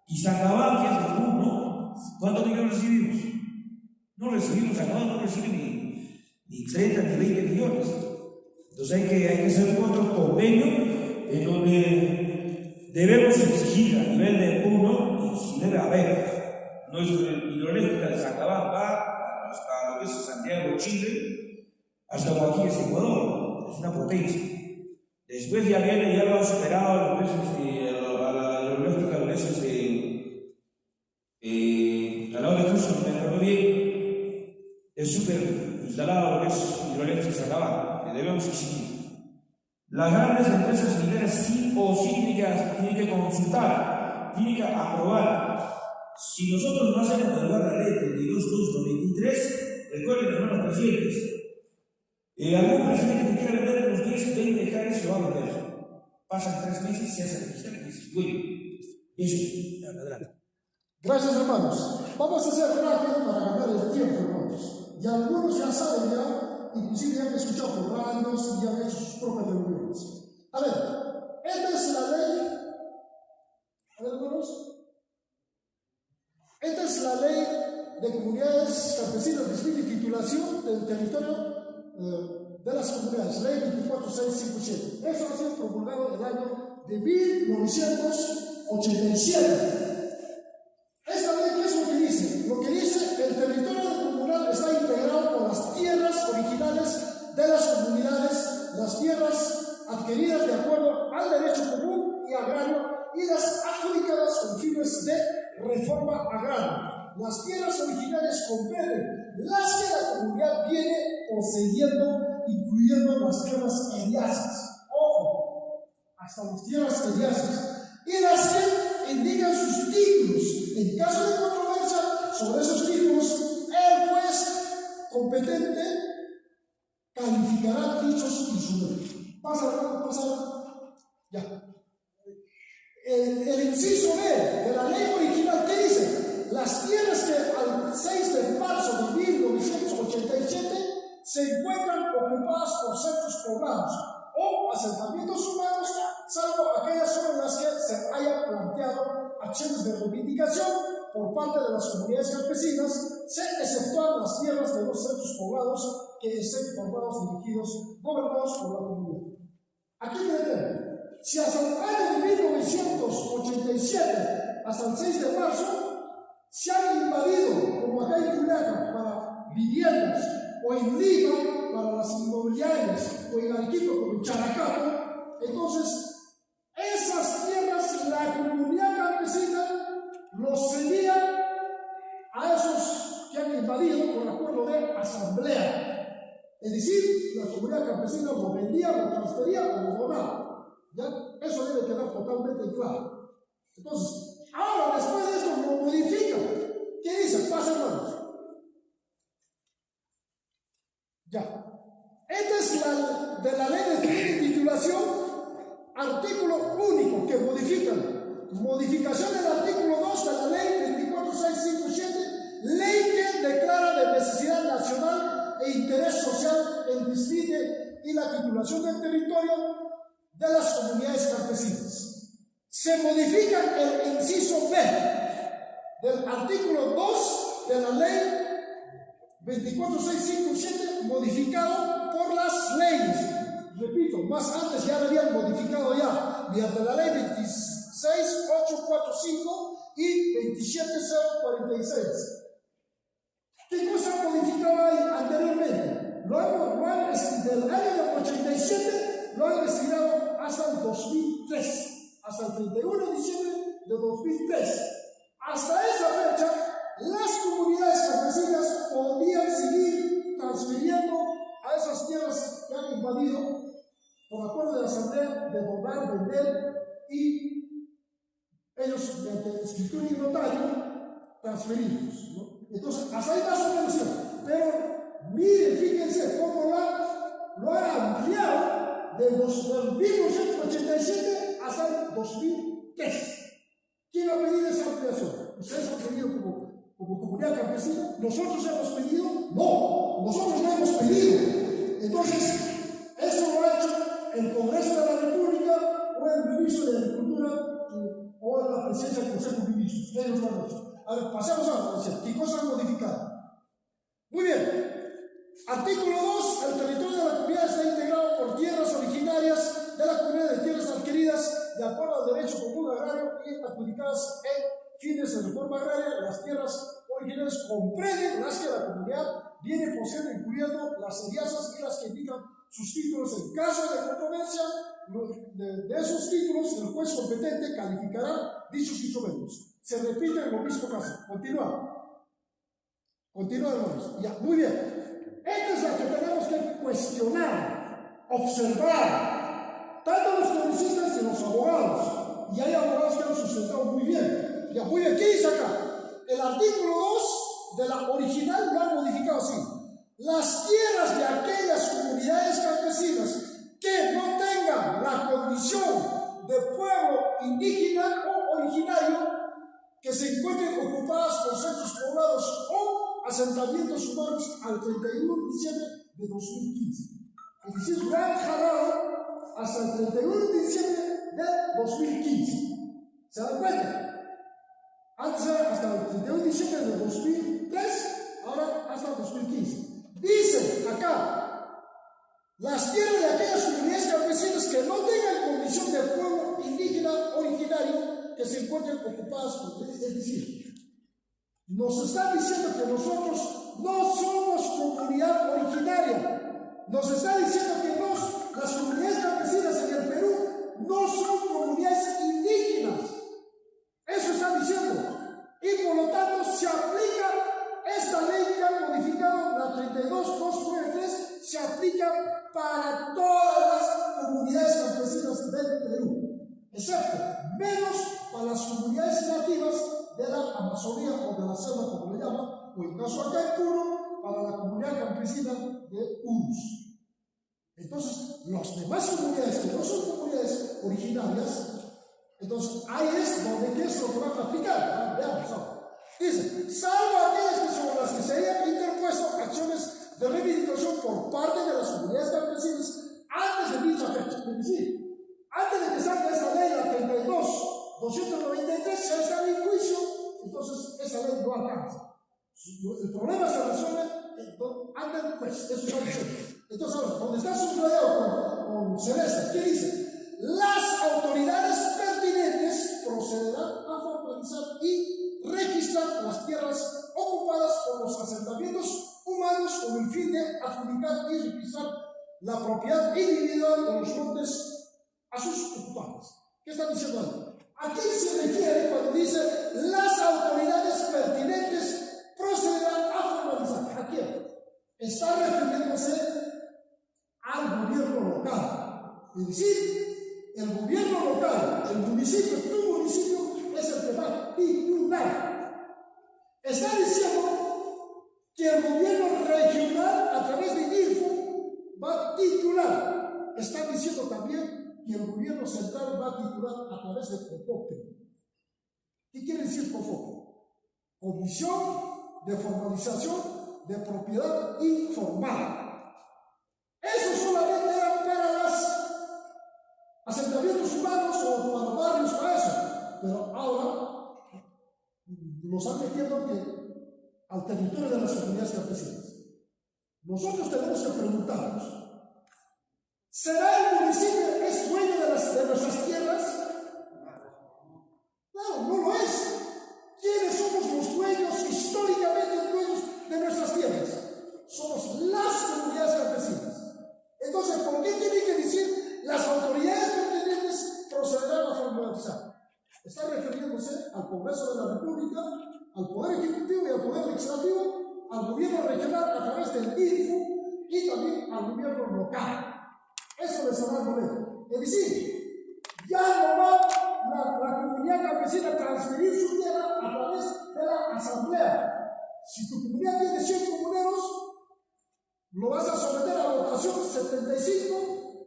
Speaker 2: Y Sacabán, que es el mundo, ¿cuántos millones recibimos? No recibimos, Sacabán no recibe ni 30 ni 20 millones. Entonces hay que hacer otro convenio en donde debemos exigir a nivel de uno, y si debe haber, nuestra hidroeléctrica de Sacabán va hasta lo que es Santiago, Chile, hasta Guaquillas, Ecuador. Es una potencia. Después ya lo ha superado lo que es la hidroeléctrica, lo que es al lado de Cusco, me acuerdo bien, es súper instalado lo que es hidroeléctrica Sacabán, que debemos exigir. Las grandes empresas mineras sí o sí tienen que consultar, tienen que aprobar. Si nosotros no hacemos derogar la ley 32.293, recuerden, hermanos presidentes, algún presidente que quiera vender unos 10, 20 hectáreas se va a vender. Pasan 3 meses, se hace registrar y dice, bueno, eso, adelante.
Speaker 1: Gracias, hermanos. Vamos a hacer rápido para ganar el tiempo, hermanos. Y algunos ya saben, inclusive ya han escuchado por radios y ya han hecho sus propias reuniones. A ver, esta es la ley. A ver, hermanos. Esta es la ley de comunidades campesinas de espíritu y titulación del territorio de las comunidades, ley 24657. Eso ha sido promulgado en el año de 1987. Esta ley, ¿qué es lo que dice? Lo que dice, el territorio comunal está integrado por las tierras originales de las comunidades, las tierras adquiridas de acuerdo al derecho común y agrario y las adjudicadas con fines de reforma agraria. Las tierras originales comprenden las que la comunidad viene poseyendo, incluyendo las tierras eriáceas. Ojo, hasta las tierras eriáceas. Y las que indican sus títulos. En caso de controversia sobre esos títulos, el juez competente calificará dichos instrumentos. Pasa. Ya. El inciso B de la ley original, ¿qué dice? Las tierras que al 6 de marzo de 1987 se encuentran ocupadas por centros poblados o asentamientos humanos, salvo aquellas sobre las que se hayan planteado acciones de reivindicación por parte de las comunidades campesinas, se exceptúan las tierras de los centros poblados que estén formados, dirigidos, gobernados por la comunidad. Aquí me deben. Si hasta el año de 1987, hasta el 6 de marzo, se han invadido, como acá en Culiacán, para viviendas, o en Lima, para las inmobiliarias, o en Arequipa, como en Characato, entonces, esas tierras, la comunidad campesina los cedía a esos que han invadido por acuerdo de asamblea. Es decir, la comunidad campesina lo vendía, lo transfería o lo donaba. ¿Ya? Eso debe quedar totalmente claro. Entonces, ahora después de esto lo modifica. ¿Qué dice? Pasa, hermanos. Ya. Esta es la de la ley de titulación, artículo único que modifican. modificación del artículo 2 de la ley 24657, ley que declara de necesidad nacional e interés social el distrito y la titulación del territorio de las comunidades campesinas. Se modifica el inciso B del artículo 2 de la ley 24657, modificado por las leyes. Repito, más antes ya lo habían modificado ya, mediante la ley 26845 y 27046. ¿Qué cosa modificaba ahí anteriormente? Del año 87 lo han destinado hasta el 2003, hasta el 31 de diciembre de 2003. Hasta esa fecha, las comunidades campesinas podían seguir transfiriendo a esas tierras que han invadido por acuerdo de la asamblea de donar, vender y ellos mediante escritura y notario transferirlos, ¿no? Entonces, hasta ahí más o menos, pero miren, fíjense cómo lo han ampliado de 1987 hasta el 2003. ¿Quién ha pedido esa ampliación? ¿Ustedes han pedido como comunidad campesina? ¿Nosotros hemos pedido? No, nosotros no hemos pedido. Entonces, eso lo ha hecho el Congreso de la República o el Ministro de Agricultura o la Presidencia del Consejo de Ministros. Ellos lo han hecho. A ver, pasemos a la ¿qué cosa han modificado? Muy bien. Artículo 2. El territorio de la comunidad está integrado por tierras originarias de la comunidad de tierras adquiridas de acuerdo al derecho común agrario y adjudicadas en fines de reforma agraria. Las tierras originarias comprenden las que la comunidad viene poseyendo, incluyendo las seriazas y las que indican sus títulos. En caso de controversia de esos títulos, el juez competente calificará dichos instrumentos. Se repite en lo mismo caso. Continúa, hermanos. Ya, muy bien. Esta es la que tenemos que cuestionar, observar, tanto los congresistas y los abogados. Y hay abogados que han sustentado muy bien. Ya, muy bien. ¿Qué dice acá? El artículo 2 de la original lo han modificado así. Las tierras de aquellas comunidades campesinas que no tengan la condición de pueblo indígena o originario, que se encuentren ocupadas por centros poblados o asentamientos humanos al 31 de diciembre de 2015. Es decir, lo han jalado hasta el 31 de diciembre de 2015. ¿Se dan cuenta? Antes era hasta el 31 de diciembre de 2003, ahora hasta el 2015. Dice acá, las tierras de aquellas comunidades campesinas que no tengan condición de pueblo indígena originario que se encuentren ocupadas por, es decir, nos están diciendo que nosotros no somos comunidad originaria. Nos está diciendo que las comunidades campesinas en el Perú no son comunidades indígenas. Eso está diciendo. Y por lo tanto se aplica esta ley que han modificado, la 32293, se aplica para todas las comunidades campesinas del Perú, excepto menos para las comunidades nativas de la Amazonía o de la selva, como le llaman, o en caso acá en Puno, para la comunidad campesina de Urus. Entonces, las demás comunidades que no son comunidades originarias, entonces ahí es donde ¿qué es lo que van a aplicar? Veamos ahora. Dice, salvo aquellas que sobre las que se hayan interpuesto acciones de reivindicación por parte de las comunidades campesinas antes de dicha fecha. Es decir, antes de que salga esta ley, la 32-293, ya está en juicio, entonces esa ley no alcanza. El problema se resuelve antes del juez, eso está diciendo. Entonces, ahora, donde está subrayado con celeste, ¿qué dice? Las autoridades pertinentes procederán a formalizar y registrar las tierras ocupadas por los asentamientos humanos con el fin de adjudicar y registrar la propiedad individual de los montes a sus ocupantes. ¿Qué está diciendo ahí? ¿A qué se refiere cuando dice las autoridades pertinentes procederán a formalizar? ¿A quién? Está refiriéndose al gobierno local. Es decir, el gobierno local, el municipio, tu municipio, es el que va a titular. Está diciendo que el gobierno regional, a través de INFO, va a titular. Está diciendo también que el gobierno central va a titular a través de COPOCRE. ¿Qué quiere decir COFOPRE? Comisión de Formalización de Propiedad Informal. Eso solamente era para los asentamientos humanos o para barrios, para eso. Pero ahora nos han metido al territorio de las comunidades campesinas. Nosotros tenemos que preguntarnos, ¿será el municipio es dueño de nuestras tierras? No, no lo es. ¿Quiénes somos los dueños, históricamente dueños de nuestras tierras? Somos las comunidades campesinas. Entonces, ¿por qué tienen que decir las autoridades pertinentes procederán a formalizar? Está refiriéndose al Congreso de la República, al Poder Ejecutivo y al Poder Legislativo, al gobierno regional a través del INFU y también al gobierno local. Eso les hará mover. Es decir, ya no va la comunidad campesina a transferir su tierra a través de la asamblea. Si tu comunidad tiene 100 comuneros, lo vas a someter a votación 75.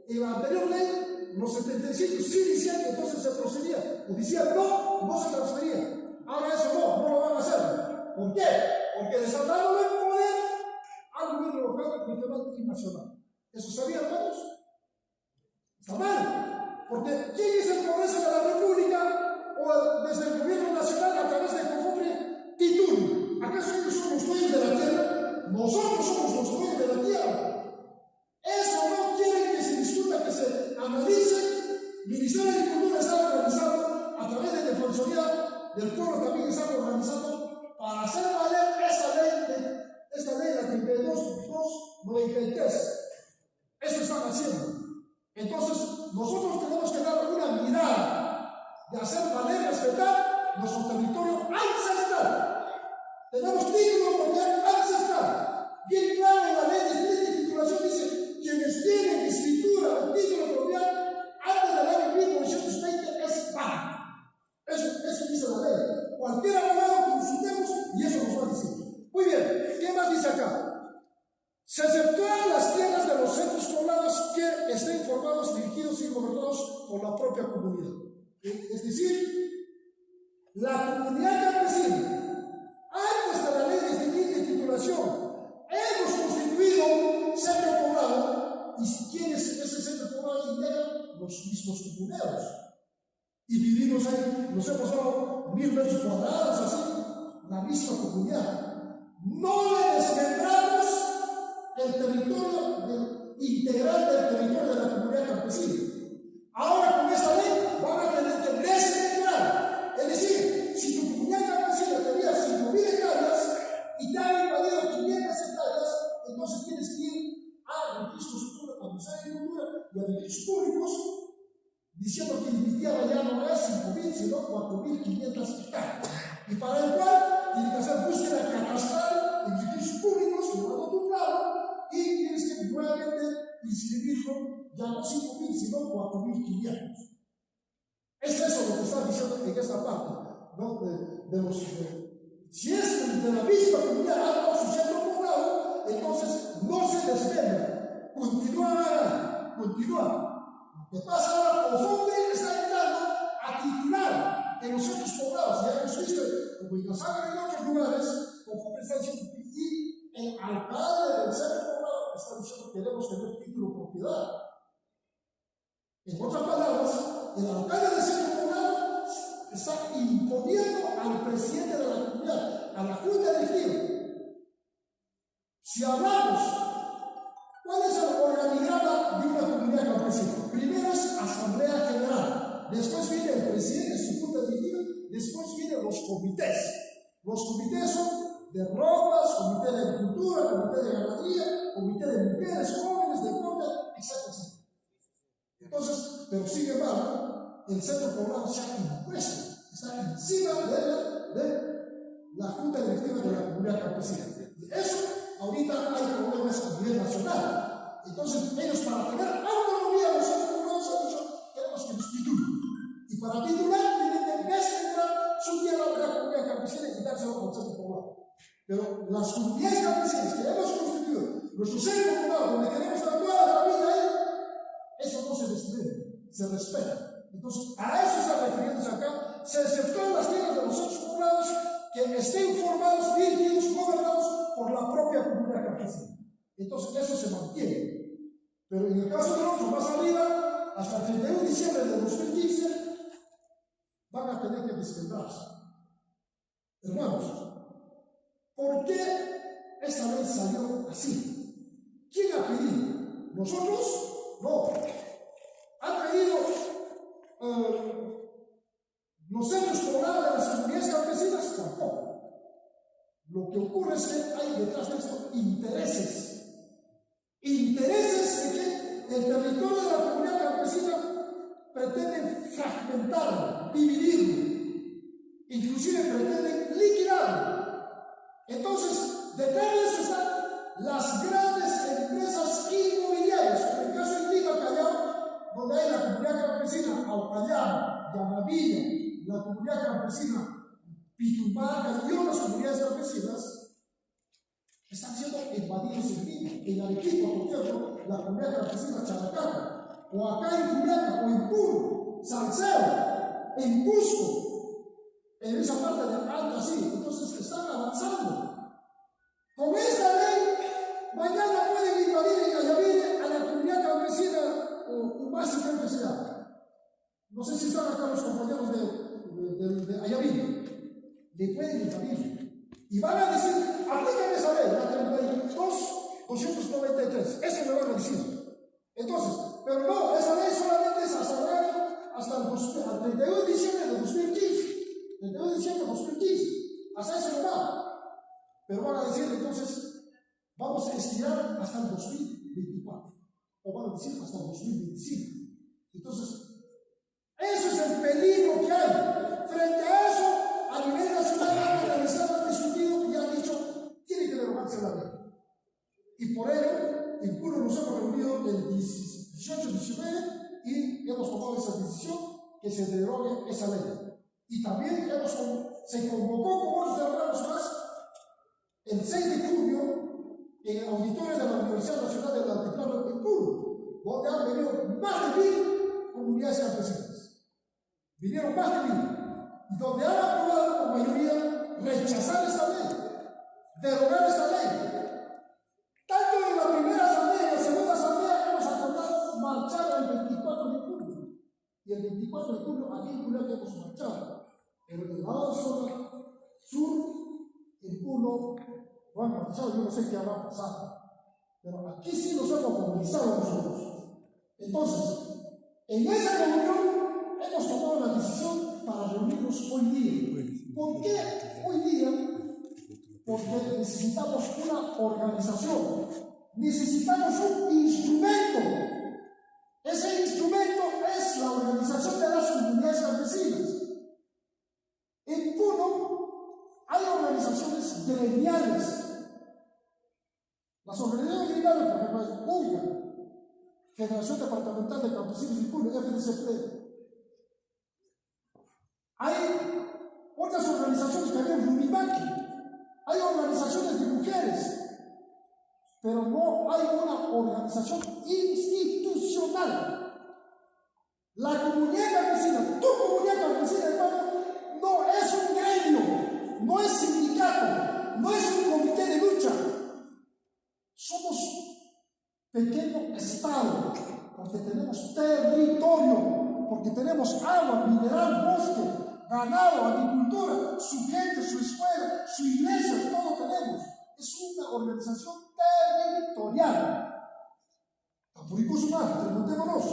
Speaker 1: En la anterior ley, los 75 sí decían que entonces se procedía. O decían no se transfería. Ahora eso no lo van a hacer. ¿Por qué? Porque les han dado el poder al gobierno local, regional y nacional. ¿Eso sabían todos? Está mal. Porque ¿quién es el Congreso de la República o desde el gobierno nacional a través de COFOPRE titula? ¿Acaso ellos son los dueños de la tierra? Nosotros somos los dueños de la tierra. Eso no quieren que se discuta, que se analice. El Ministerio de Agricultura está organizando, a través de Defensoría del Pueblo también está organizando para hacer valer esta ley, la 32.293. Eso están haciendo. Entonces, nosotros tenemos que dar una mirada de hacer valer, respetar nuestro territorio ancestral. Tenemos título propiedad ancestral. Bien claro en la ley de titulación dice: quienes tienen escritura o título de propiedad antes del año 1920 es válido. Eso dice la ley. Cualquier abogado consultemos y eso nos va a decir. Muy bien, ¿qué más dice acá? Se exceptúan las tierras de los centros poblados que estén formados, dirigidos y gobernados por la propia comunidad. Es decir, la comunidad campesina, antes de la ley de titulación, hemos constituido un centro poblado. ¿Y quiénes ese centro poblado integran? Los mismos comuneros. Y vivimos ahí, nos hemos dado 1000 metros cuadrados, así, la misma comunidad. No le desmembramos el territorio integral del territorio de la comunidad campesina. Ahora con esta ley van a tener que desmembrar. Es decir, si tu comunidad campesina tenía 5.000 hectáreas y te han invadido 500 hectáreas, entonces tienes que ir a registros públicos, a Ministerio de Agricultura y a registros públicos, diciendo que mi tierra ya no es 5.000, sino 4.500 hectáreas. Y para el cual tienes que hacer búsqueda catastral en registros públicos, llevando tu plano, y tienes que nuevamente inscribirlo ya no 5.000, sino 4.500. Es eso lo que está diciendo en esta parte, ¿no? Si es de la misma comunidad, su centro poblado, entonces no se desmembra. Continúa. Lo que pasa ahora, COFOPRE está entrando a titular en los centros poblados. Ya hemos visto, como en Casablanca y en otros lugares, COFOPRE está diciendo, y el alcalde del centro poblado está diciendo que queremos tener título de propiedad. En otras palabras, el alcalde del centro poblado está imponiendo al presidente de la comunidad, a la junta directiva. Si hablamos, ¿cuál es el organigrama de una comunidad campesina? Primero es asamblea general, después viene el presidente, su junta directiva, después vienen los comités. Los comités son de rondas, comité de agricultura, comité de ganadería, comité de mujeres, jóvenes, deporte, etc. Entonces, pero sin embargo, el centro poblado se ha impuesto, está encima de la junta directiva de la comunidad campesina. Eso ahorita hay problemas a nivel nacional. Entonces, ellos para tener autonomía, los centros poblados han dicho, queremos que nos titulen. Y para titular, tienen que desmembrar su tierra de la comunidad campesina y quitárselo al centro poblado. Pero las comunidades campesinas que hemos constituido, nuestro centro poblado, donde queremos dar toda la familia ahí, eso no se destruye, se respeta. Entonces, a eso está refiriéndose acá se efectúan las tierras de los hechos poblados que estén formados, dirigidos, gobernados por la propia comunidad campesina. Entonces eso se mantiene. Pero en el caso de otros, más arriba, hasta el 31 de diciembre de 2015, van a tener que descentrarse. Hermanos, ¿por qué esta ley salió así? ¿Quién ha pedido? ¿Nosotros? No. ¿Han pedido los centros poblados de las comunidades campesinas? Tampoco. Lo que ocurre es que hay detrás de esto intereses. Intereses de que el territorio de la comunidad campesina pretenden fragmentarlo, dividirlo, inclusive pretenden liquidarlo. Entonces, detrás de eso están las grandes empresas inmobiliarias, como el caso de Lima, Callao, donde hay la comunidad campesina Aucayán, Yanavilla, la comunidad campesina Pitumbaca y otras comunidades campesinas, están siendo invadidos en Lima. En Arequipa, por ejemplo, la comunidad campesina Characaca, o acá en Juliaca, o en Puno, Salcedo, en Cusco, en esa parte de Anda, sí. Entonces están avanzando. Con esta ley, mañana pueden invadir en Ayavire a la comunidad campesina Humasi campesina. No sé si están acá los compañeros de Ayavire. Le pueden invadir. Y van a decir, aplícame esa ley, la 32.293. Eso me van a decir. Entonces, pero no, esa ley solamente es hasta el 31 de diciembre de 2015. 31 de diciembre de 2015. Hasta eso no va. Pero van a decir, entonces, vamos a estirar hasta el 2024. O van a decir hasta el 2025. Entonces, eso es el peligro que hay. Frente a eso, a nivel nacional han realizado, han discutido y han dicho, tiene que derogarse la ley. Y por ello, en Puno nos hemos reunido el 18-19 y hemos tomado esa decisión que se derogue esa ley. Y también se convocó con otros hermanos más el 6 de junio en el auditorio de la Universidad Nacional del Altiplano en Puno, donde han venido más de 1000 comunidades campesinas. Vinieron más de 1000. Y donde han aprobado por mayoría rechazar esta ley, derogar esta ley. Tanto en la primera asamblea y en la segunda asamblea hemos acordado marchar el 24 de junio. Y el 24 de junio aquí en Juliaca hemos marchado. Pero en el lado de zona sur, en Puno, no han marchado, yo no sé qué habrá pasado. Pero aquí sí nos hemos movilizado nosotros. Entonces, en esa reunión hemos tomado la decisión para reunirnos hoy día. ¿Por qué hoy día? Porque necesitamos una organización, necesitamos un instrumento. Ese instrumento es la organización de las comunidades campesinas. En Puno hay organizaciones gremiales. Las organizaciones gremiales, por ejemplo, es UNCA, Federación Departamental de Campesinos de Puno, FDCP. Hay otras organizaciones que hay en Rumimaki, hay organizaciones de mujeres, pero no hay una organización institucional. La comunidad campesina, tu comunidad campesina, hermano, no es un gremio, no es sindicato, no es un comité de lucha. Somos pequeño estado, porque tenemos territorio, porque tenemos agua, mineral, bosque, ganado, agricultura, su gente, su escuela, su iglesia, todo tenemos. Es una organización territorial. Preguntémonos.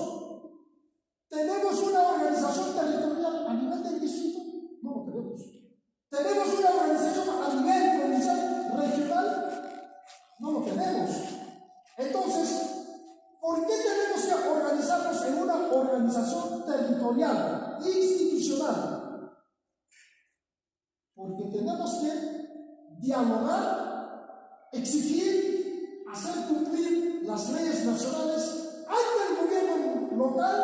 Speaker 1: ¿Tenemos una organización territorial a nivel del distrito? No lo tenemos. ¿Tenemos una organización a nivel provincial, regional? No lo tenemos. Entonces, ¿por qué tenemos que organizarnos en una organización territorial, institucional? Porque tenemos que dialogar, exigir, hacer cumplir las leyes nacionales ante el gobierno local,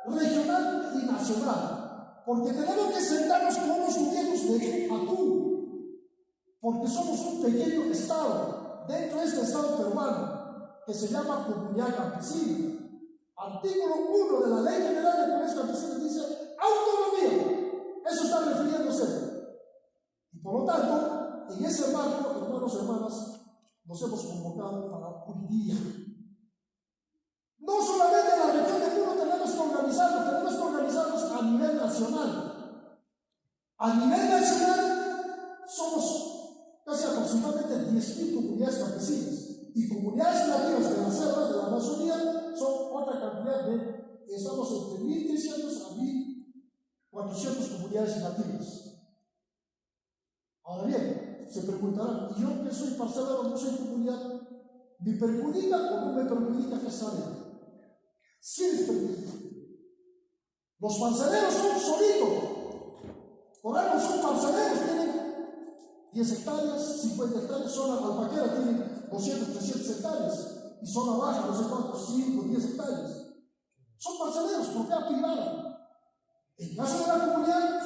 Speaker 1: regional y nacional. Porque tenemos que sentarnos con los gobiernos de tú, porque somos un pequeño estado dentro de este estado peruano que se llama Comunidad Campesina. Artículo 1 de la Ley General de Comunidades Campesinas dice autonomía. Eso está refiriéndose. Y por lo tanto, en ese marco, hermanos y hermanas, nos hemos convocado para un día. No solamente en la región de Puno tenemos que organizarnos a nivel nacional. A nivel nacional somos casi aproximadamente 10.000 comunidades campesinas. Y comunidades nativas de la selva, de la Amazonía, son otra cantidad de, estamos entre 1.300 a 1.400 comunidades nativas. Ahora bien, se preguntarán, ¿y yo que soy parcelero, no soy comunidad, me perjudica o no me perjudica esa ley? Sí les perjudica. Los parceleros son solitos. Por algo son parceleros, tienen 10 hectáreas, 50 hectáreas, zona alpaquera tienen 200, 300 hectáreas, y zona baja, no sé cuántos, 5, 10 hectáreas. Son parceleros, propiedad privada. En caso de la comunidad,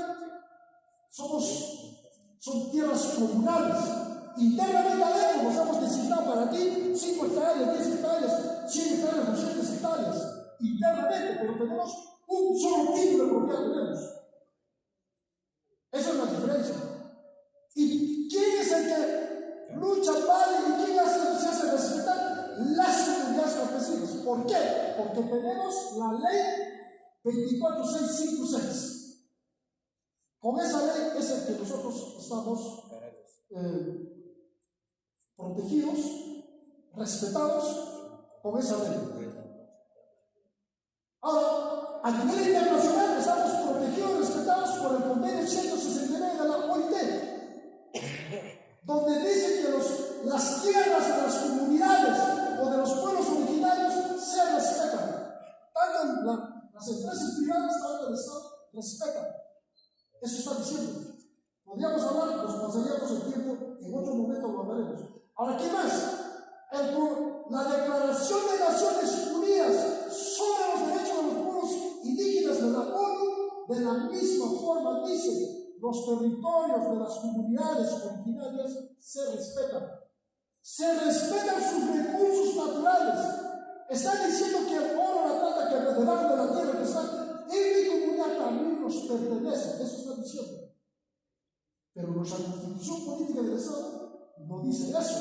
Speaker 1: son tierras comunales. Internamente adentro nos hemos designado para ti 5 hectáreas, 10 hectáreas, 100 hectáreas, 200 hectáreas. Internamente, pero tenemos un solo tipo de propiedad tenemos. Esa es la diferencia. ¿Y quién es el que lucha, vale y quién se hace respetar? Las comunidades campesinas. ¿Por qué? Porque tenemos la ley 24656. Con esa ley es el que nosotros estamos protegidos, respetados con esa ley. Ahora, a nivel internacional estamos protegidos y respetados por el convenio 169 de la OIT, donde dice que las tierras de las comunidades o de los pueblos originarios se respetan. Tanto las empresas privadas, tanto el Estado respetan. Eso está diciendo. Podríamos hablar, nos pasaríamos el tiempo, en otro momento lo hablaremos. Ahora, ¿qué más? La Declaración de Naciones Unidas sobre los derechos de los pueblos indígenas de la ONU, de la misma forma dice, los territorios de las comunidades originarias se respetan. Se respetan sus recursos naturales. Están diciendo que el oro, la plata que debajo de la tierra que está en mi comunidad también nos pertenece. Eso está diciendo. Pero nuestra Constitución Política del Estado no dice eso.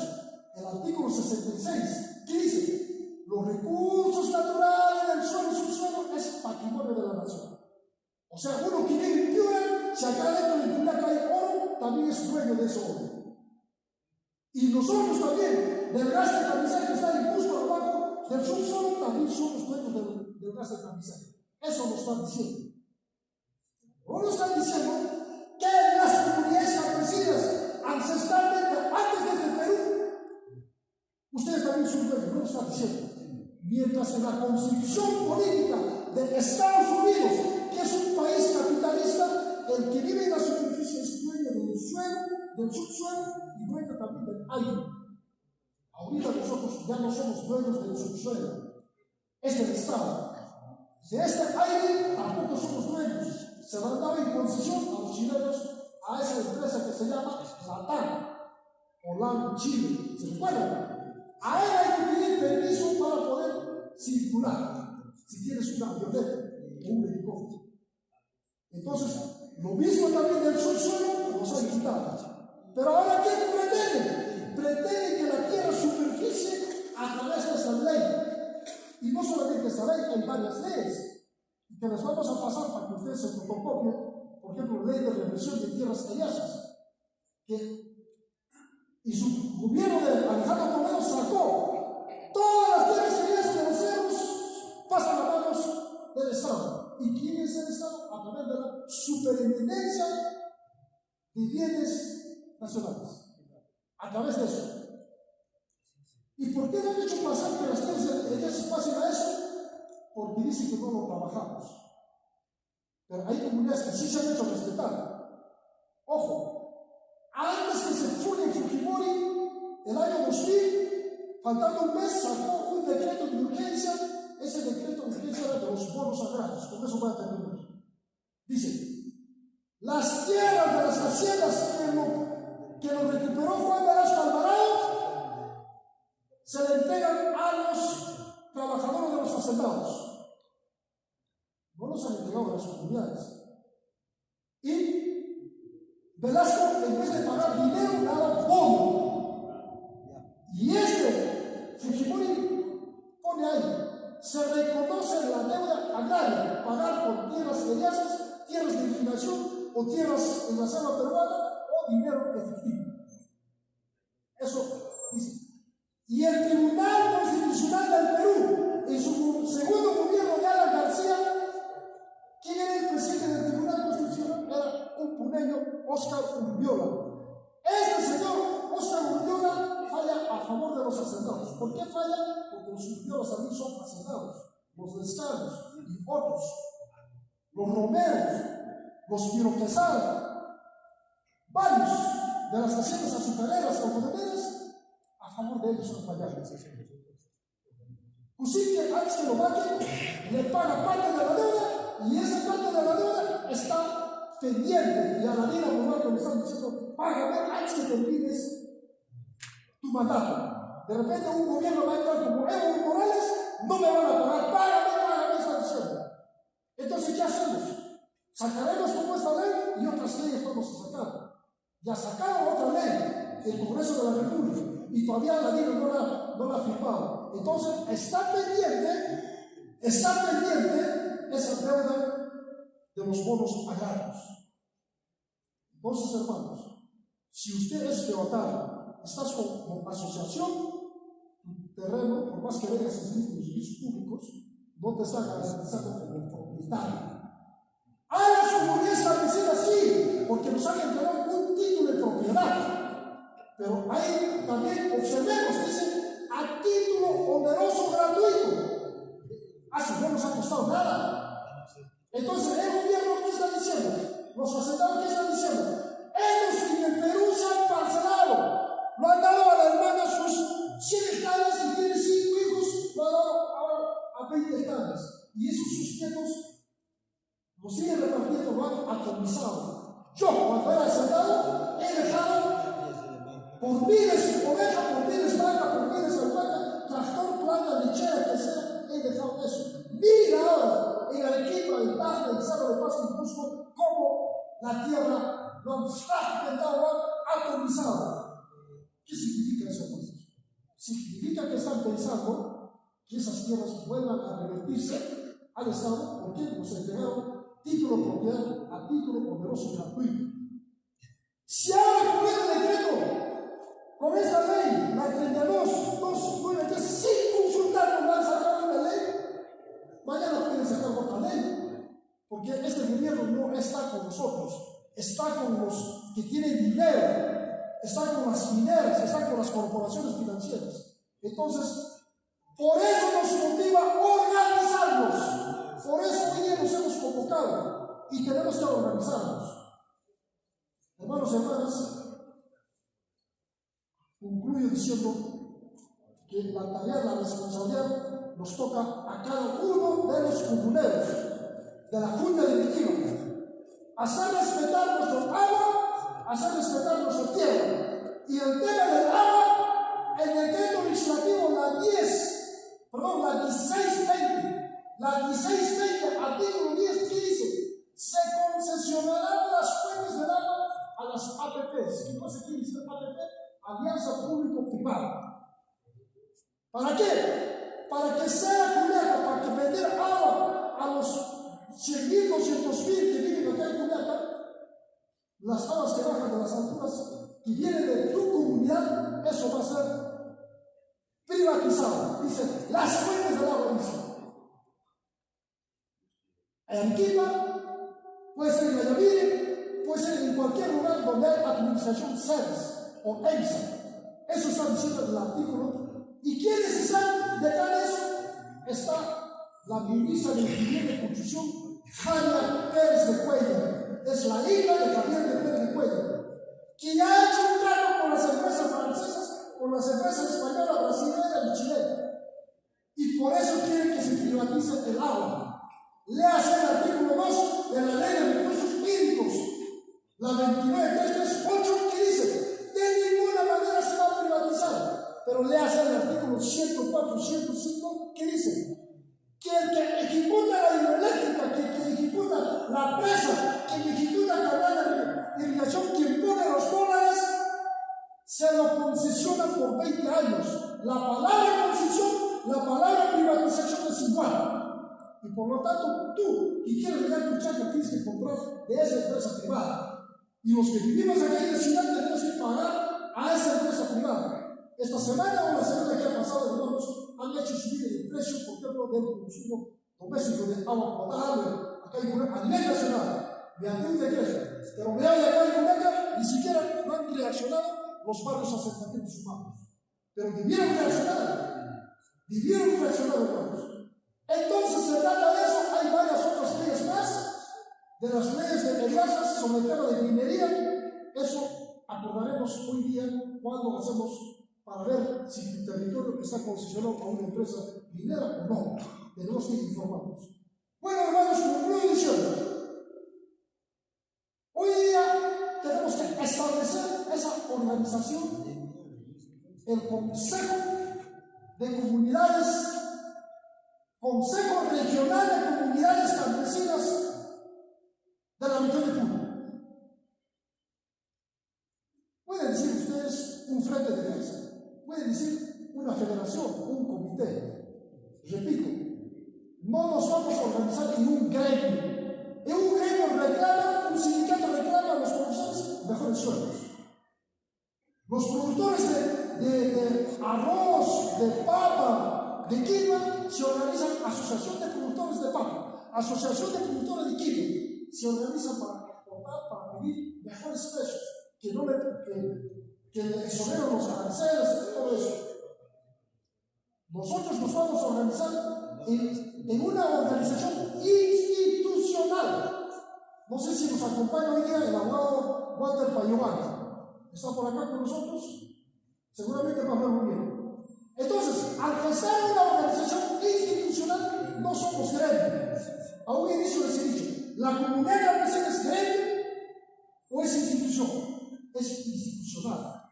Speaker 1: El artículo 66, ¿qué dice? Los recursos naturales del suelo y subsuelo es patrimonio de la nación. O sea, uno que vive en Piura, si acá dentro de Piura hay oro, también es dueño de ese oro. Y nosotros también, del gas de camiseta que está justo abajo del subsuelo, también somos dueños del gas de camiseta. Eso nos están diciendo. No nos están diciendo que las comunidades campesinas, ancestralmente, antes desde el Perú, ustedes también son dueños, no lo están diciendo. Mientras en la Constitución Política de Estados Unidos, que es un país capitalista, el que vive en la superficie es dueño del suelo, del subsuelo y dueño también del aire. Ahorita nosotros ya no somos dueños del subsuelo, es del Estado. De este aire tampoco somos dueños. Se le han dado en concesión a los chilenos a esa empresa que se llama LATAM o LAN Chile. ¿Se recuerdan? A él hay que pedir permiso para poder circular, si tienes una avioneta o un helicóptero. Entonces, lo mismo también del subsuelo nos han quitado. Pero ahora, ¿qué pretenden? Pretenden que la tierra superficie a través de esa ley. Y no solamente esa ley, hay varias leyes. Y que les vamos a pasar para que ustedes se fotocopien. Por ejemplo, ley de reversión de tierras callazas. Y su gobierno de Alejandro Toledo sacó todas las tierras callazas de los cerros, pasan a manos del Estado. ¿Y quién es el Estado? A través de la superintendencia de bienes nacionales. A través de eso. ¿Y por qué no han hecho pasar que las tierras callazas pasen a eso? Porque dicen que no lo trabajamos. Pero hay comunidades que sí se han hecho respetar. Ojo, antes que se fuera Fujimori, el año 2000, faltando un mes, sacó un decreto de urgencia. Ese decreto de urgencia era de los bonos agrarios. Con eso voy a terminar. Dice, las tierras de las haciendas que lo recuperó Juan Velasco Alvarado se le entregan a los trabajadores de los hacendados. No los han entregado a las comunidades. Y Velasco, en vez de pagar dinero, daba bono. Y Fujimori pone ahí, se reconoce la deuda agraria, pagar por tierras de yazas, tierras de inclinación o tierras en la selva peruana o dinero efectivo. Eso dice. Y el Tribunal Constitucional del Perú, en su segundo gobierno de Alan García, ¿quién era el presidente del Tribunal Constitucional? Era un puneño, Oscar Urriola. Este señor, Oscar Urriola, falla a favor de los hacendados. ¿Por qué falla? Porque los Urriolas también son hacendados, los lescanos y otros, los romeros, los Piroquesal, varios de las haciendas azucareras o bodegueras, a favor de ellos son fallados. Pues sí que antes que lo maquen, le paga parte de la deuda y esa parte de la deuda está pendiente. Y a la Dina Morales le están diciendo, págame antes que te olvides tu mandato. De repente un gobierno va a entrar como Evo Morales, no me van a pagar, págame, está diciendo. Entonces, ¿qué hacemos? Sacaremos como esta ley y otras leyes vamos a sacar. Ya sacaron otra ley, el Congreso de la República, y todavía la DINA no la ha firmado. Entonces, está pendiente esa deuda de los bonos agrarios. Entonces, hermanos, si usted es feudal, estás como asociación, tu terreno, por más que vengas en servicios públicos, no te está garantizando como propietario. Haga su comunidad establecida así, porque nos han entregado un título de propiedad. Pero ahí también observemos, dice, a título oneroso gratuito. Así no nos ha costado nada. Entonces, el gobierno, ¿qué está diciendo? Los hacendados, ¿qué están diciendo? Ellos en el Perú se han parcelado. Lo han dado a la hermana sus 100 hectáreas y tiene 5 hijos, lo han dado ahora a 20 hectáreas. Y esos sujetos los siguen repartiendo, lo han atomizado. Yo, cuando era hacendado, he dejado por miles ovejas, por miles vacas, por miles alpacas, tractor, planta, lechera, que sea, he dejado eso. Mira ahora, en Arequipa, en Tacna, en Cerro de Pasco, en Cusco, cómo la tierra lo han fragmentado, lo han atomizado. ¿Qué significa eso, hermanos? Significa que están pensando que esas tierras vuelvan a revertirse al Estado, porque nos entregaron título de propiedad a título oneroso gratuito. Si ahora con este decreto, con esta ley, la 32.293, sin consultar, van a sacar una ley, mañana pueden sacar otra ley, porque este gobierno no está con nosotros, está con los que tienen dinero, está con las mineras, está con las corporaciones financieras. Entonces, por eso nos motiva organizarnos. Por eso hoy día nos hemos convocado y tenemos que organizarnos. Hermanos y hermanas, concluyo diciendo que la tarea, la responsabilidad nos toca a cada uno de los comuneros de la Junta Directiva. Hacer respetar nuestro agua, hacer respetar nuestra tierra. Y el tema del agua, el decreto legislativo, la 1620, artículo 10, ¿qué dice? Se concesionarán las fuentes del agua a las APPs. ¿Qué cosa quiere decir APP? Alianza Público-Privada. ¿Para qué? Para que sea Culiaca, para que vender agua a los 100.000, 200.000 que viven acá en Culiaca, las aguas que bajan de las alturas, que vienen de tu comunidad, eso va a ser privatizado. Dice, las fuentes del agua, dice. En Arequipa, puede ser en Guayaquil, puede ser en cualquier lugar donde hay administración SERS o EMSA. Eso está diciendo el artículo. ¿Y quiénes están detrás de eso? Está la ministra de Vivienda y Construcción, Javier Pérez de Cuellar. Es la hija de Javier Pérez de Cuellar, que ya ha hecho un trato con las empresas francesas, con las empresas españolas, brasileñas y chilenas. Y por eso quieren que se privatice el agua. Léase el artículo 2 de la Ley de Recursos Hídricos, la 29.338, que dice, de ninguna manera se va a privatizar. Pero léase el artículo 104, 105, que dice que el que ejecuta la hidroeléctrica, que ejecuta ejecuta la presa, quien ejecuta el canal de irrigación, quien pone los dólares, se lo concesiona por 20 años. La palabra concesión, la palabra privatización es igual. Y por lo tanto, tú, que quieres llegar tu chaca, tienes que comprar de esa empresa privada. Y los que vivimos aquí en la ciudad tenemos que pagar a esa empresa privada. Esta semana o la semana que ha pasado, hermanos, han hecho subir el precio, por ejemplo, del consumo doméstico de agua potable, acá a nivel nacional, de aquí de iglesia. Pero me hay acá en Cumeca, ni siquiera no han reaccionado los varios asentamientos humanos. Pero debieron reaccionar, hermanos. Entonces se trata de eso. Hay varias otras leyes más, de las leyes de medidas sobre el tema de minería. Eso acordaremos hoy día cuando hacemos para ver si el territorio está concesionado a una empresa minera o no. Tenemos que informarnos. Bueno, hermanos, concluyo diciendo, hoy día tenemos que establecer esa organización, el Consejo de Comunidades, Consejo Regional de Comunidades Campesinas de la región de Puno. Pueden decir ustedes un frente de defensa, pueden decir una federación, un comité. Repito, no nos vamos a organizar en un gremio. En un gremio reclama, un sindicato reclama a los profesores mejores sueldos. Los productores de arroz, de papa, de quinoa, se organizan asociación de productores de papa, asociación de productores de quinoa. Se organizan para exportar, para pedir mejores precios, que no le exoneren los aranceles y todo eso. Nosotros nos vamos a organizar en una organización institucional. No sé si nos acompaña hoy día el abogado Walter Payovani. ¿Está por acá con nosotros? Seguramente va a hablar muy bien. Entonces, al estar en una organización institucional, no somos gremios. A un inicio les he dicho, ¿la comunidad campesina es gremio o es institución? Es institucional.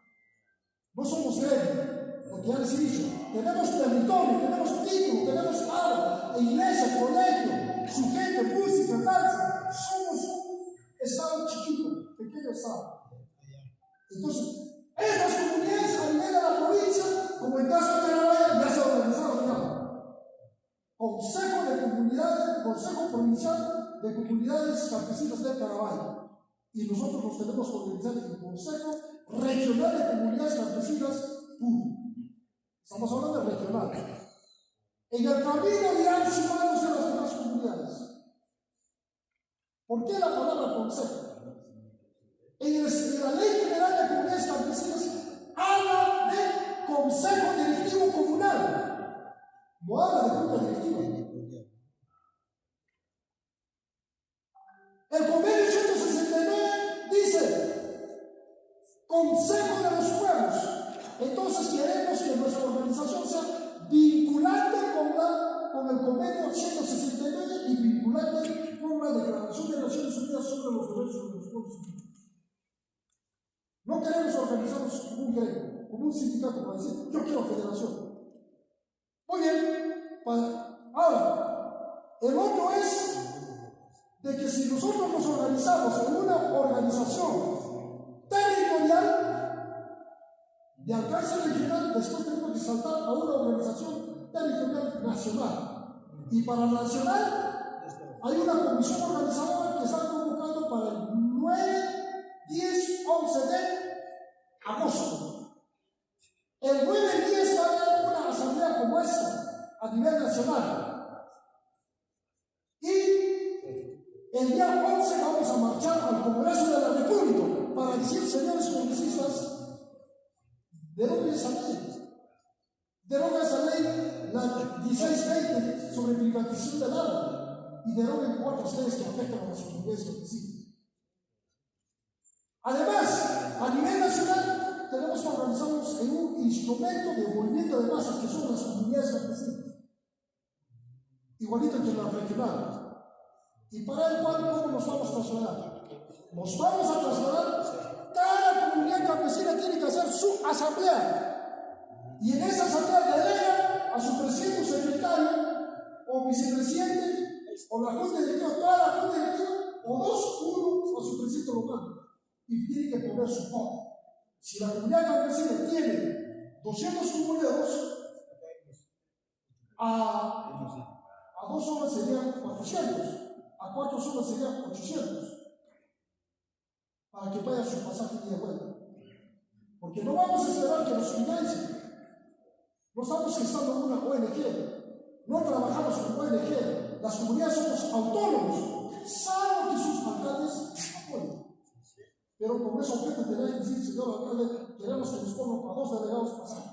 Speaker 1: No somos gremio, porque ya les he dicho, tenemos territorio, tenemos título, tenemos agua, iglesia, colegio, sujeto, música, danza. Somos un estado chiquito, pequeño estado. Entonces, estas comunidades a nivel de la provincia, como en caso de Carabaya, ya se organizaron ya. Consejo de Comunidades, Consejo Provincial de Comunidades Campesinas de Carabaya. Y nosotros nos tenemos que organizar en el Consejo Regional de Comunidades Campesinas Puno. Estamos hablando de regional. En el camino irán sumándose las demás comunidades. ¿Por qué la palabra consejo? En la Ley General de Comunidades Campesinas habla de Consejo Directivo Comunal. No habla de Junta Directiva. El convenio 169 dice Consejo de los Pueblos. Entonces queremos que nuestra organización sea vinculante con el convenio 169 y vinculante con la Declaración de Naciones Unidas sobre los Derechos de los Pueblos Indígenas. No queremos organizarnos como un gremio, como un sindicato para decir, yo quiero federación. Muy bien. Ahora, el otro es de que si nosotros nos organizamos en una organización territorial de alcance regional, después tenemos que saltar a una organización territorial nacional. Y para la nacional hay una comisión organizadora que está convocando para el 9, 10, 11 de agosto. El 9 y 10 va a haber una asamblea como esta a nivel nacional. Y el día 11 vamos a marchar al Congreso de la República para decir, señores congresistas, deroguen esa ley. Deroguen esa ley, la 1620 sobre privatización del agua, y deroguen otras leyes que afectan a las comunidades campesinas. Además, a nivel nacional, tenemos que organizarnos en un instrumento de movimiento de masas que son las comunidades campesinas, igualito que la regional. Y para el cual, ¿cómo nos vamos a trasladar? Nos vamos a trasladar, cada comunidad campesina tiene que hacer su asamblea. Y en esa asamblea delega a su presidente o secretario o vicepresidente o la junta directiva, toda la junta directiva, o dos, uno a su presidente local. Y tiene que poner su voto. Si la comunidad campesina tiene 200 comuneros, a 2 horas serían 400, a 4 horas serían 800, para que vaya su pasaje y de vuelta. Porque no vamos a esperar que nos financien. No estamos gestando una ONG, no trabajamos con ONG, las comunidades somos autónomos, salvo que sus alcaldes apoyen. Pero con ese objeto tenemos que decir, señor alcalde, queremos que nos pongan para 2 delegados pasaje.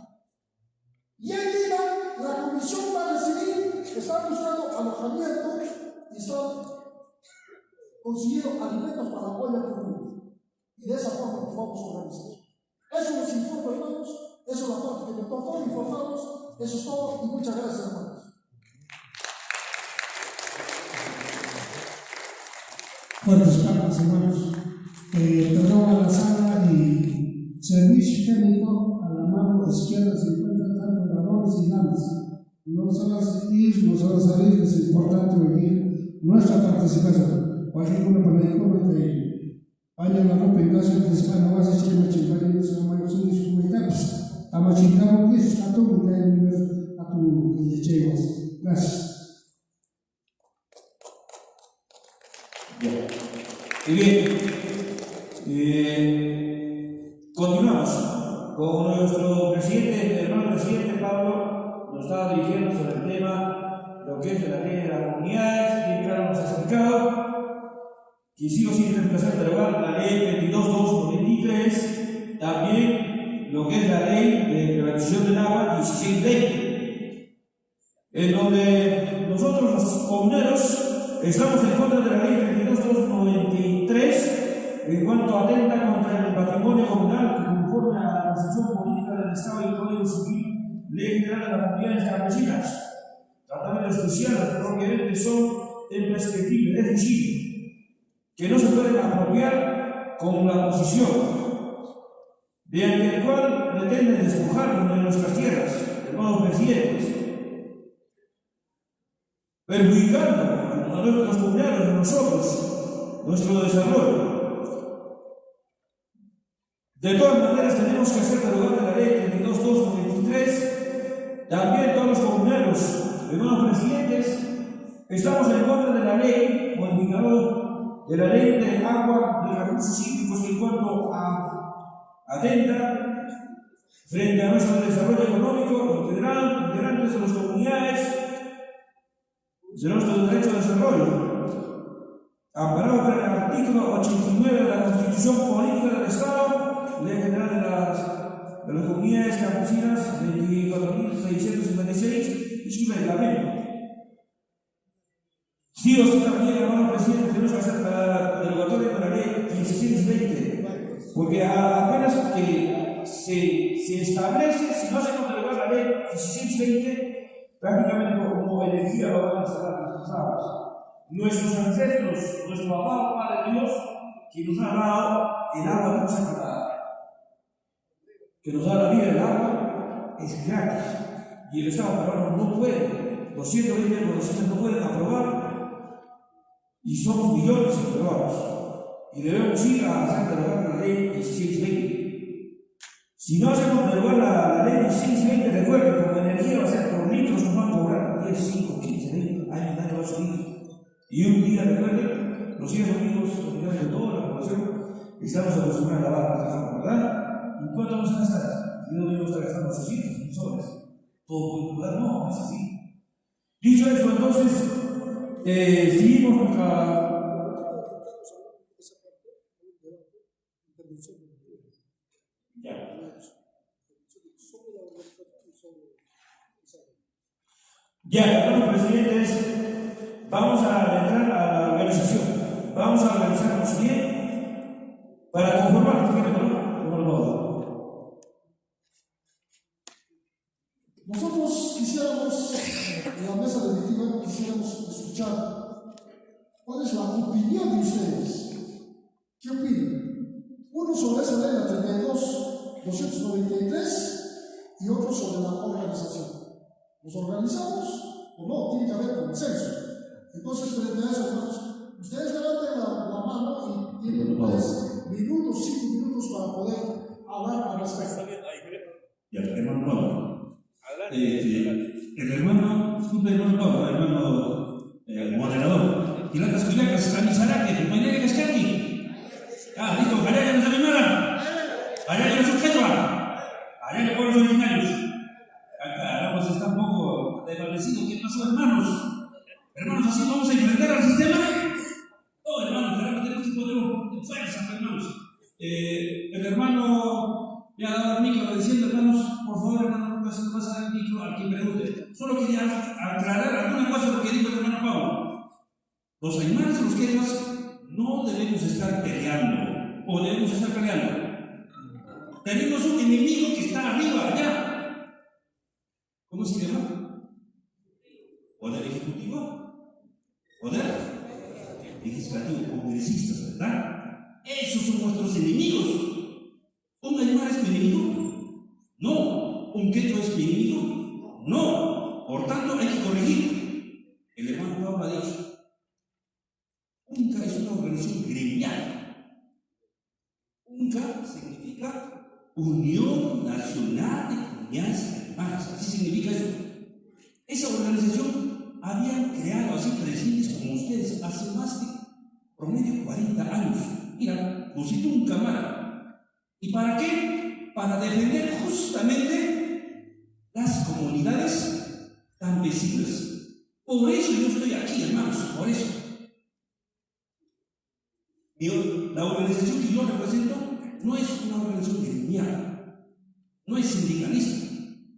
Speaker 1: Y en Lima, la comisión va a decidir que están buscando alojamiento y están consiguiendo alimentos para la olla común. Y de esa forma nos vamos a organizar. Eso nos informa, hermanos. Eso es la parte que me tocó informarnos. Eso es todo y muchas gracias, hermanos.
Speaker 5: Fuertes palmas, hermanos. Perdón a la sala y servicio técnico a la mano izquierda se encuentran tanto varones y damas. No solo ir, no solo salir, es importante venir nuestra participación. Cualquier una para el joven de vaya la ropa y caso que se van a base de machimbar y los hermanos y sus comunidades. A machimbar un día a todo un día a tu llegos. Gracias.
Speaker 2: Bien, continuamos con nuestro presidente, el hermano presidente Pablo, nos estaba dirigiendo sobre el tema, lo que es la ley de las comunidades, bien claro nos ha explicado que sí o sí tiene que hacer derogar la ley 22.293, también lo que es la ley de privatización del agua 1620, en donde nosotros los comuneros estamos en contra de la ley 22.293 en cuanto atenta contra el patrimonio comunal que conforme a la Constitución Política del Estado y el Código Civil, Ley General de las Comunidades Campesinas, tratamientos especiales que propiamente son imprescriptibles, es decir, que no se pueden apropiar con la posición, mediante el cual pretenden despojarnos de nuestras tierras, hermanos presidentes, perjudicando a nuestros comuneros, a nosotros, nuestro desarrollo. De todas maneras, tenemos que hacer derogar la ley 32.293. También todos los comuneros, hermanos presidentes, estamos en contra de la ley modificadora de la ley de agua de recursos hídricos en cuanto a atenta frente a nuestro desarrollo económico integral, integrantes de las comunidades, de nuestro derecho de desarrollo, amparado por el artículo 89 de la Constitución Política del Estado, Ley General de las Comunidades Campesinas 24.656 y su reglamento. Sí o sí también, hermano presidente, tenemos que hacer la derogatoria de la ley 1620, porque apenas que se establece, si no se puede derogar la ley 1620, prácticamente como energía lo van a instalar nuestras aguas. Nuestros ancestros, nuestro amado Padre Dios, que nos ha dado el agua tan sagrada, que nos da la vida del agua, es gratis. Y el Estado peruano no puede, los 120 municipios no pueden aprobar, y somos millones de peruanos. Y debemos ir a hacer derogar la ley 1620. Si no hacemos derogar la ley 1620, recuerden, como energía va a ser por litros, nos van a cobrar 10, 5, 15, 20 años, va a subir. Y un día, recuerden, los hijos amigos, de toda la población, estamos acostumbrados a lavar nuestras manos, ¿verdad? ¿Y cuánto vamos a gastar? Yo no debo estar gastando 800, 1000 soles. ¿Todo puede cobrar? No, no es así. Dicho esto, entonces, seguimos nuestra. Ya, hermanos presidentes, vamos a entrar a la organización. Vamos a organizarnos bien para conformarnos con el modo.
Speaker 1: Nosotros quisiéramos, en la mesa directiva, quisiéramos escuchar cuál es la opinión de ustedes. ¿Qué opinan? Uno sobre esa ley, la 32.293, y otro sobre la organización. ¿Nos organizamos o no? Tiene que haber consenso. Entonces, frente a eso, hermanos, ustedes levanten la mano y tienen 3 minutos, 5 minutos para poder hablar al respecto.
Speaker 7: Ya, hermano Pablo. El hermano, disculpe, hermano Pablo, hermano moderador. Y las culacas, camisará que mañana que esté aquí. Ah, listo, allá ya no se animara. Allá ya no se queja. Allá ya pueblos originarios. Acá pues está un poco desvanecido. ¿Qué pasó, hermanos? Hermanos, así vamos a enfrentar al sistema. No, hermanos, ahora tenemos que poner fuerza, hermanos. El hermano me ha dado el micro diciendo, hermanos, por favor, hermano, no se pasa el micro al que pregunte. Solo quería aclarar alguna cosa de lo que dijo el hermano Pablo. Los aymaras y los quechuas no debemos estar peleando, o debemos estar peleando. Tenemos un enemigo que está arriba, allá. ¿Cómo se llama? Poder ejecutivo, poder legislativo, congresistas, ¿verdad? Esos son nuestros enemigos. ¿Un aymara es tu enemigo? No. ¿Un quechua es mi enemigo? No. Por tanto, hay que corregir. El hermano Pablo ha dicho: UNCA es una organización gremial. UNCA significa Unión Nacional de Comunidades Aymaras. Así significa eso. Esa organización habían creado así presidentes como ustedes hace más de promedio 40 años. Mira, constituyó un cámara. ¿Y para qué? Para defender justamente las comunidades campesinas. Por eso yo estoy aquí, hermanos, por eso. La organización que yo represento no es una organización gremial, no es sindicalista,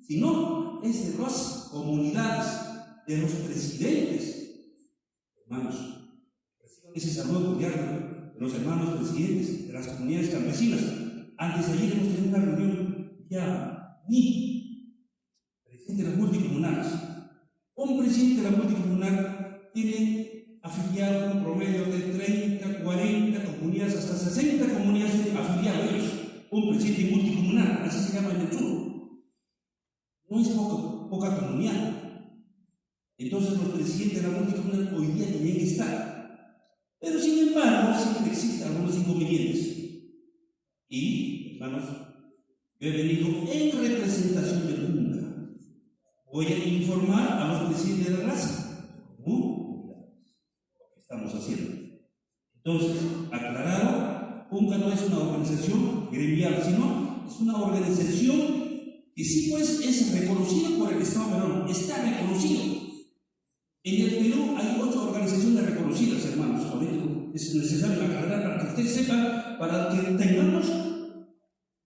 Speaker 7: sino es de las comunidades, de los presidentes. Hermanos, ese saludo cordial de los hermanos presidentes de las comunidades campesinas. Antes de ayer hemos tenido una reunión ya presidente de las multicomunales. Un presidente de la multicomunal tiene afiliado un promedio de 30, 40 comunidades, hasta 60 comunidades afiliados ellos. Un presidente multicomunal, así se llama en el sur. No es poca comunidad. Entonces los presidentes de la multicomunal hoy día tienen que estar. Pero sin embargo, siempre existen algunos inconvenientes. Y, hermanos, yo he venido en representación del UNCA. Voy a informar a los presidentes de la raza lo que estamos haciendo. Entonces, aclarado, UNCA no es una organización gremial, sino es una organización que sí pues es reconocida por el Estado peruano, está reconocido. En el Perú hay 8 organizaciones reconocidas, hermanos. Ahorita es necesario aclarar para que ustedes sepan, para que tengamos,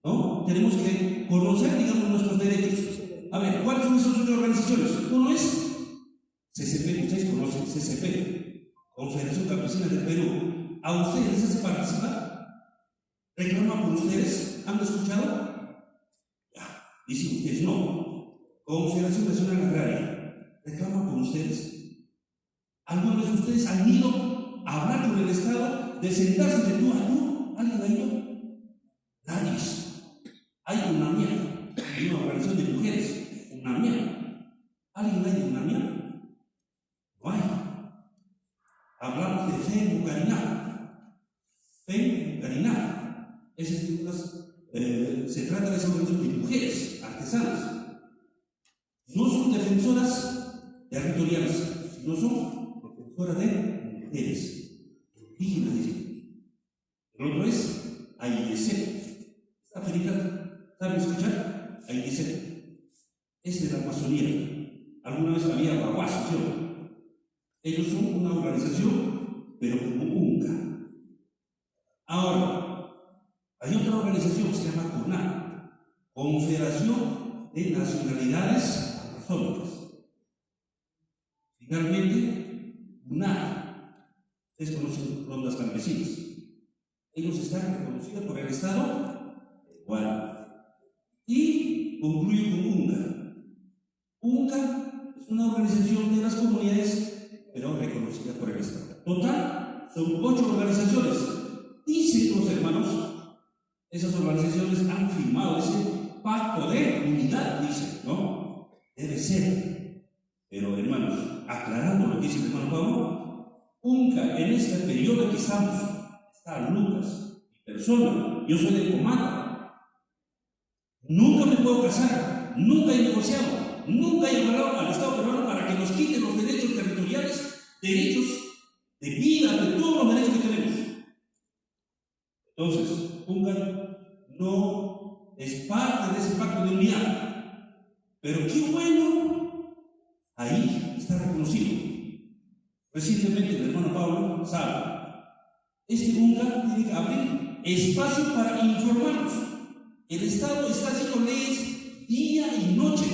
Speaker 7: ¿no? Tenemos que conocer, digamos, nuestros derechos. A ver, ¿cuáles son esas 8 organizaciones? Uno es CCP, ustedes conocen CCP, Confederación Campesina del Perú. ¿A ustedes les hace participar? ¿Reclama por ustedes? ¿Han escuchado? Ya, dicen ustedes no. Confederación Nacional Agraria, ¿reclama por ustedes? ¿Alguna vez ustedes han ido a hablar con el Estado, de sentarse de tú a tú? ¿Alguien ha ido? Nadie. Hay una mía, hay una organización de mujeres, una mía. ¿Alguien ha ido a una mía? No hay. Hablamos de FEM Cariná. FEM Cariná. Se trata de esa organización de mujeres artesanas. No son defensoras territoriales, sino son defensoras de mujeres indígenas, dicen. El otro es AIDC. ¿Está perita? ¿Saben escuchar? AIDC. Es de la Amazonía. Alguna vez había baguazos, ¿sí? Ellos son una organización, pero como UNCA. Ahora, hay otra organización que se llama CONA, Confederación de Nacionalidades Amazónicas. Finalmente, UNAR, ustedes conocen rondas campesinas. Ellos están reconocidos por el Estado igual. Y concluyo con UNCA. UNCA es una organización de las comunidades, pero reconocida por el Estado. Total, son 8 organizaciones. Dicen los hermanos, esas organizaciones han firmado ese pacto de unidad, dicen, ¿no? Debe ser. Pero hermanos, aclarando lo que dice el hermano Pablo, UNCA en este periodo que estamos, está Lucas, mi persona, yo soy de Comata. Nunca me puedo casar, nunca he negociado, nunca he hablado al Estado peruano para que nos quiten los derechos territoriales, derechos de vida, de todos los derechos que tenemos. Entonces, UNCA no es parte de ese pacto de unidad. Pero qué bueno, ahí está reconocido. Recientemente el hermano Pablo sabe, este UNCA tiene que abrir espacio para informarnos. El Estado está haciendo leyes día y noche.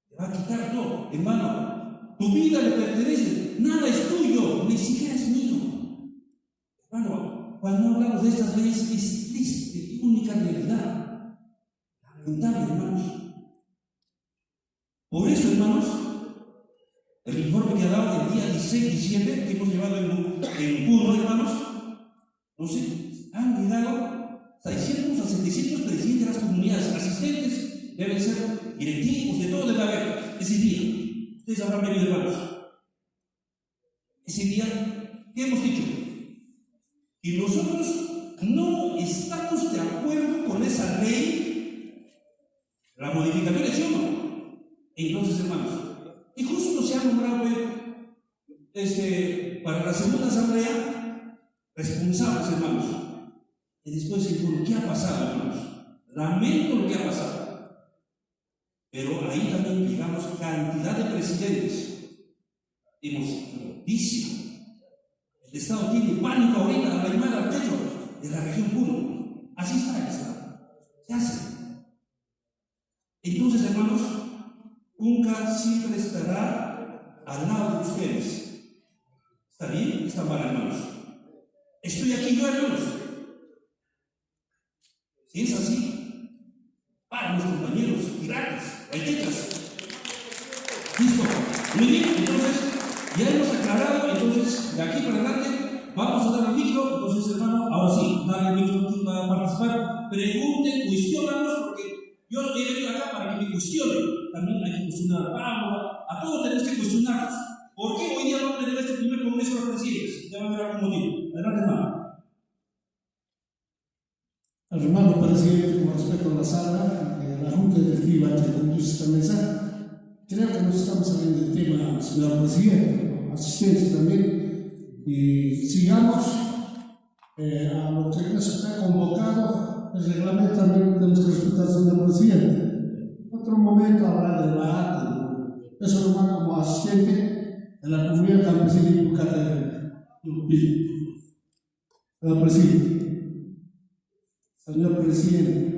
Speaker 7: Te va a quitar todo, hermano. Tu vida le pertenece, nada es tuyo, ni siquiera es mío. Hermano, cuando hablamos de estas leyes es triste, única realidad. Lamentable, hermanos. Por eso, hermanos, el informe que ha dado el día 16 de diciembre, que hemos llevado en Puno, hermanos, no sé, han llegado 600 a 700 presidentes de las comunidades, asistentes, deben ser directivos, de todo debe haber ese día. Ustedes habrán venido, hermanos. Ese día, ¿qué hemos dicho? Y nosotros no estamos de acuerdo con esa ley, la modificatoria, ¿sí o no? Entonces, hermanos, y justo se ha nombrado para la segunda asamblea responsables, hermanos. Y después se dijo, ¿qué ha pasado, hermanos? Lamento lo que ha pasado. Pero ahí también llegamos cantidad de presidentes. Hemos noticia. El Estado tiene pánico ahorita a la llamada al techo de la región Puno. Así está el Estado. Se hace. Entonces, hermanos, UNCA siempre estará al lado de ustedes. ¿Está bien? ¿Está mal, hermanos? Estoy aquí yo, hermanos. Si es así, para los compañeros piratas, haititas. ¿Listo? Muy bien, entonces, ya hemos aclarado, entonces, de aquí para adelante, vamos a dar el micro. Entonces, hermano, ahora sí, dale el micro para participar. Pregunten, cuestionanos, porque yo he venido acá para que me cuestionen. También hay que cuestionar a Pablo, a todos tenemos que cuestionarnos. ¿Por qué hoy día vamos a tener este primer congreso de los presidentes? Ya va a haber algún motivo. Adelante, hermano.
Speaker 5: Hermano presidente, con respecto a la sala, la Junta Directiva que conduce esta mesa, creo que nos estamos saliendo del tema, señor presidente, asistentes también, y sigamos a lo que nos está convocado. El reglamento también tenemos que respetar, señor presidente. En otro momento habrá de debate. Eso hermano como asistente de la comunidad campesina y Pucata de Lupillo. Señor presidente. Señor presidente.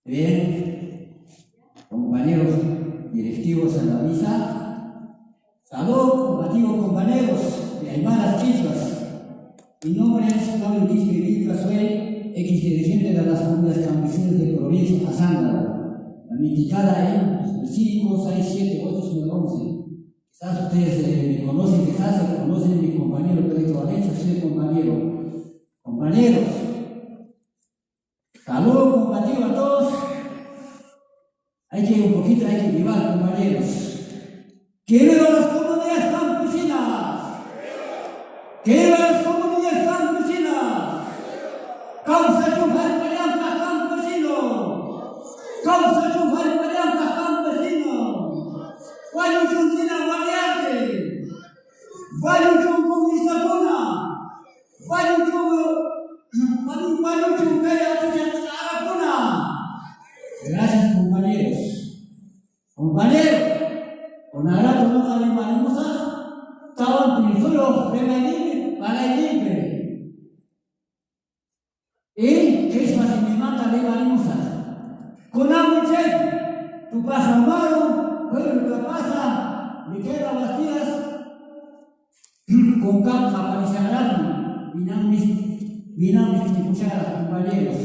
Speaker 3: Bien, compañeros directivos en la misa, salud, compañeros de Aymaras Quislas. Mi nombre es Pablo Quispe, soy exdirigente de las comunidades campesinas de provincia Azángaro. La miticada en el 5, 6, 7, 8, 9, 11. Quizás ustedes me conocen, quizás se conocen a mi compañero Pedro Valencia, soy compañero. Compañeros, salud, compañeros a todos. Hay que llevar, compañeros. ¡Quiero las comunidades campesinas! ¡Quiero las comunidades campesinas! ¡Causa chufar pariancas campesinos! ¡Causa chufar pariancas campesinos! ¡Vaya chundina variante! ¡Vaya chumpunista puna! ¡Vaya chumbera puna! Gracias, compañeros. Compañeros, con agrado no animaremos a estaban pinzuelos de Maidimbe para el Impe. Y que es más me mata de Marimusa. Con Amuche, tu pasa malo, pero que pasa, me queda Bastidas, con Cauca para Isagrano, vinamis que escuchar, compañeros.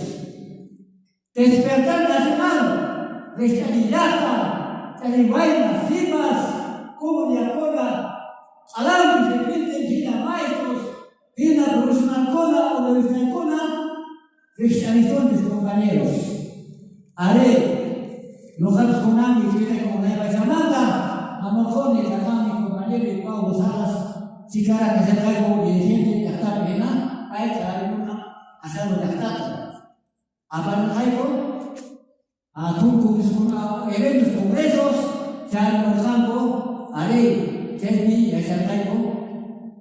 Speaker 3: Despertar nacional. Vestalidad, Talibaina, Simas, Comuniacona, Alam, repente, Gina Maestros, Gina Profesionalcona, Universidadcona, Vestalizones, compañeros. Haré, locales con Ami, que viene con la Samantha, Amorjone, Cacami, compañero y Pablo Salas, Chicara, que se trae como dirigente, que está pena, a esta alguna, hacerlo de Astata. A Panajaico, a Turcos, eventos, congresos, se han trabajando, haré, Chesmi, y Sanjaico,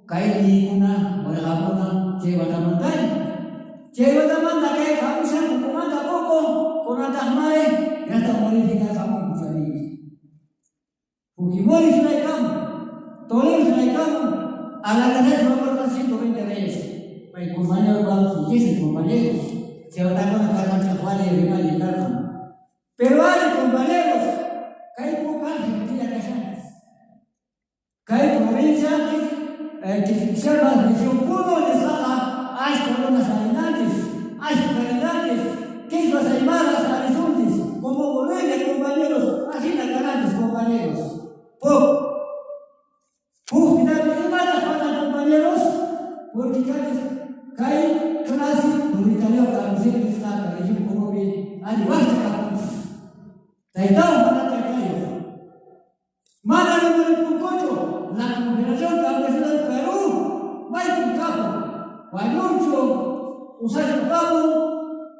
Speaker 3: Kaili, una, Morejapona, Chevatamantay. Chevatamanta, que Jamusan, comanda poco, con Atasmae, ya está modificada Jamu Kuchari. Fujimori se la llama, Toledo se la llama, a la casa se lo cortan 120 veces. El compañero Pablo Fuchis, compañeros, se va a dar con la cancha Juárez y Rival y Carlos. Pero hay compañeros, que hay pocas que tiran las años. Que hay provincias que se llama la región 1 de Saja, hay coronas adelantes, hay calendantes, que es las aymaras horizontes, como Bolivia, compañeros, así las grandes compañeros. Compañeros, porque cae clase, porque cayó la música de la región como bien, al igual que la música. Taitao para Taitao. Mana de Pucocho, la Confederación Campesina del Perú, Michael Capo, Guayoncho, Usayo Capo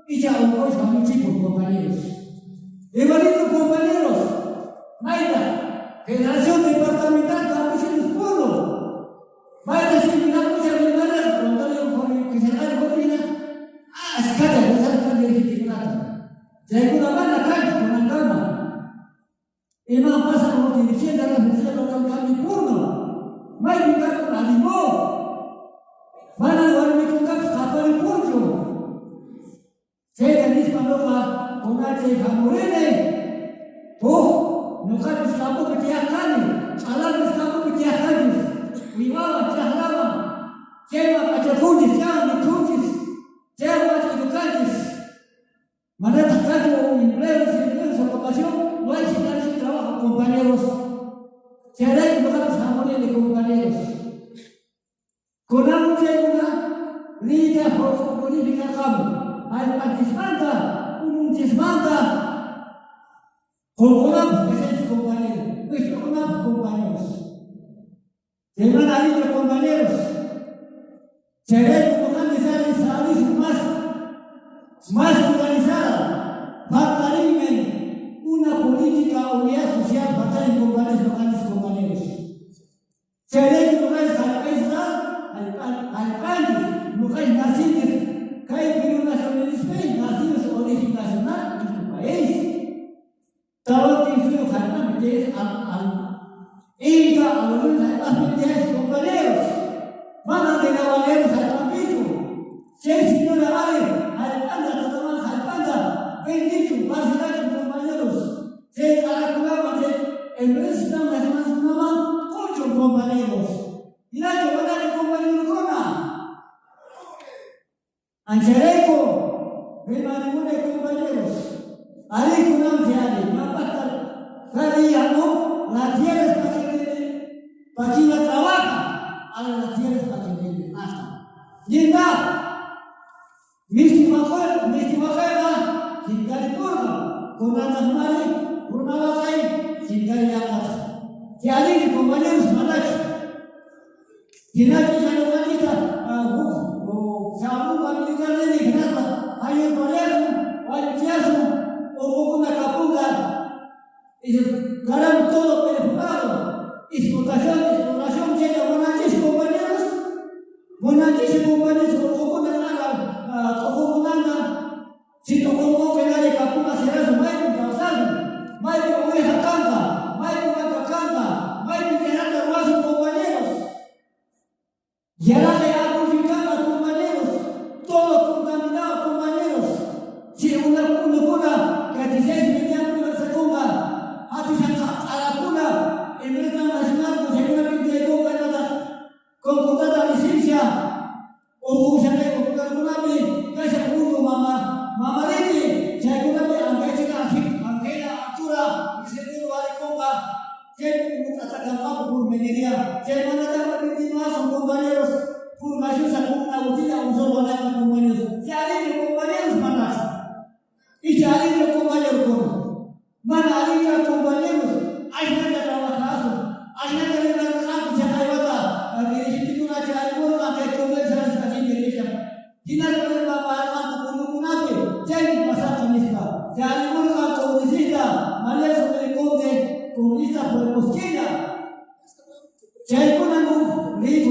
Speaker 3: y Chaucocho, a mi chicos compañeros. Evalito compañeros, Maida, Federación Departamental Campesinos Pueblo. Maida Seminar, mucha hermana, Antonio que se da en Codina, escata, no sabe de legitimidad. Se hay una banda calle con la cama. Y no pasa como dirigente a la Universidad de California. Maida Capo animó. Van a dormir con Capo, escapar el poncho. Se da misma loca con H. Jamorene. No cabe escapó que te hagan. Alarme escapó que te hagan. Vivaban, charlaban, llevan a chacuches, llaman chuches, llevan a educantes. Maneta cacho, empleos, ocupación, no hay señales de trabajo, compañeros. Se hará que no hagas armonía de compañeros. Con algo llega una línea política cabo. Hay participanta, un desmanta. Con que es compañero, nuestro compañeros. Se van a ir compañeros. Se ve como más organizada. Faltaría una política o unidad social para estar en compañeros locales compañeros. Se ve como al país, locales nacidos, que hay Perú nacionalismo, nacidos de origen nacional en este país. Todo el tiempo que es Inca, a los militares compañeros, van a tener valeros al campito. Si el señor Aire, al panda, tomaban al panda, bendito, vacilados compañeros. Se calculaban el presidente más mamá, 8 compañeros. Y la llevará compañero Cona. Anchareco, ven a ninguna compañeros. Ahí con Anchareco, no pasa, cada no. La tierra es para quien la trabaja, ahora la tierra es para quien viene hasta. Linda, mi estimada, sin cariturna, con la madre, por una vaca, sin cariturna. Que alguien, compañeros, malacho. Que nadie se lo maldita, o se abusa militar de Nicaragua, hay un colegio, o hay un chiazo, o una capunga. Y ganamos todo preparado. Explotación, llega Bonanchis, compañeros. Bonanchis, compañeros, como Nanda. Si tu como que nadie capuna será su mayo, causado. Mayo, oveja canta. Mayo, vaca canta. Mayo, geranda, ruazo, compañeros. Y ahora le amplificamos, compañeros. Todo contaminado, compañeros. Si una cuna que 16 mediante una segunda. A la cuna, en vez de nacional, con seguramente de boca nada, con contrata licencia, o con alguna vez, que se pudo mamarete, seguramente, aunque sea así, aunque era Se van a dar continuar son compañeros, por más usa con una botella, un solo van a compañeros. Se ha dicho compañeros, manas. Y se ha dicho compañeros, van a dicho compañeros, hay gente trabajando, hay gente de la casa, se ha llevado, que dice una charla, que comienza a estar sin derecha. Y no es problema para un nadie, se ha pasado en esta. Se ha llevado comunicista, María sobre el conde, comunista por Mosquera. Se ha llevado un libro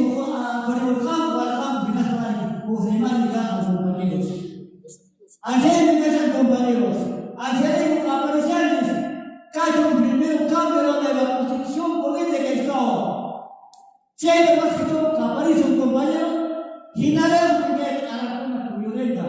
Speaker 3: por el campo, al campo, y las manos, por demás de los compañeros. Ayer empiezan compañeros, ayer aparecentes, cae un primer cambio de la constitución política del Estado. Si hay más que todo que aparecen compañeros, y nada es porque a la forma violenta.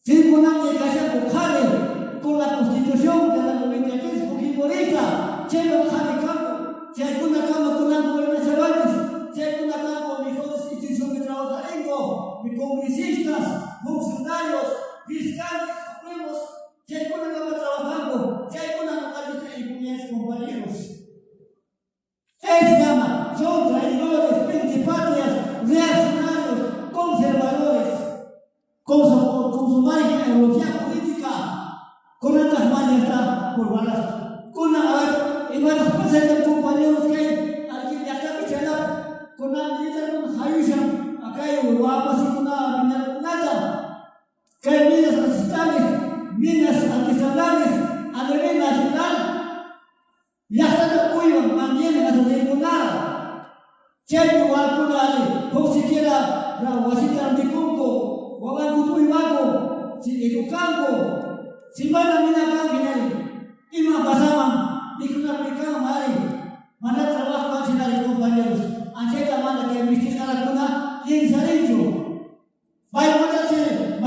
Speaker 3: Si ponemos que se buscar con la constitución de la 93 fujimorista, se lo deja de campo, si hay una cama con la gobernanza Cervantes, si hay una cama con mejores instituciones de trabajo, de congresistas, funcionarios, fiscales, supremos, si hay una cama trabajando, si hay una localidad y mujeres compañeros. Se llama, son traidores, pentepatrias, reaccionarios, conservadores, con su mala ideología política, con estas mañas por balas, con la y varios pases de compañeros que hay, aquí ya está Michelab, con la milita con Hayusha, acá hay Uruguay, y con la minera, que hay minas ancestrales, minas artesanales, a nivel nacional, ya está de cuido, mantienen a su tribunal. Si hay lugar con la o siquiera la guasita anticunco, o van con tu ibaco, si educando, si van a mirar acá, y me pasaban, dijo una africana, manda trabajo más en los compañeros, ancheta manda que investigar la cuna, y en Sarecho. Vaya matarse,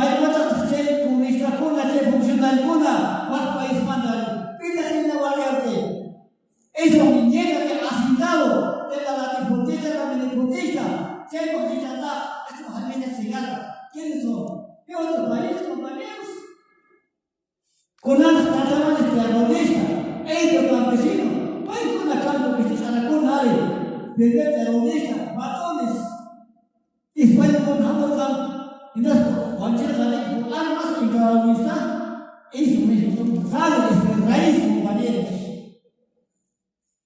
Speaker 3: con esta cuna se funciona alguna, más país manda, pídase en la variante. Eso me llega que ha citado de la latifundista, la minifundista, si hay cosita acá, estos familias cigarras, ¿quiénes son? ¿Qué otro país, compañeros? Con las catalanes terroristas, ellos campesinos, pues con la campo que se sale con nadie, bebé terrorista, matones, y después con Hamburg, y no es cualquier armas y terrorista, eso mismo son sales de raíz, compañeros.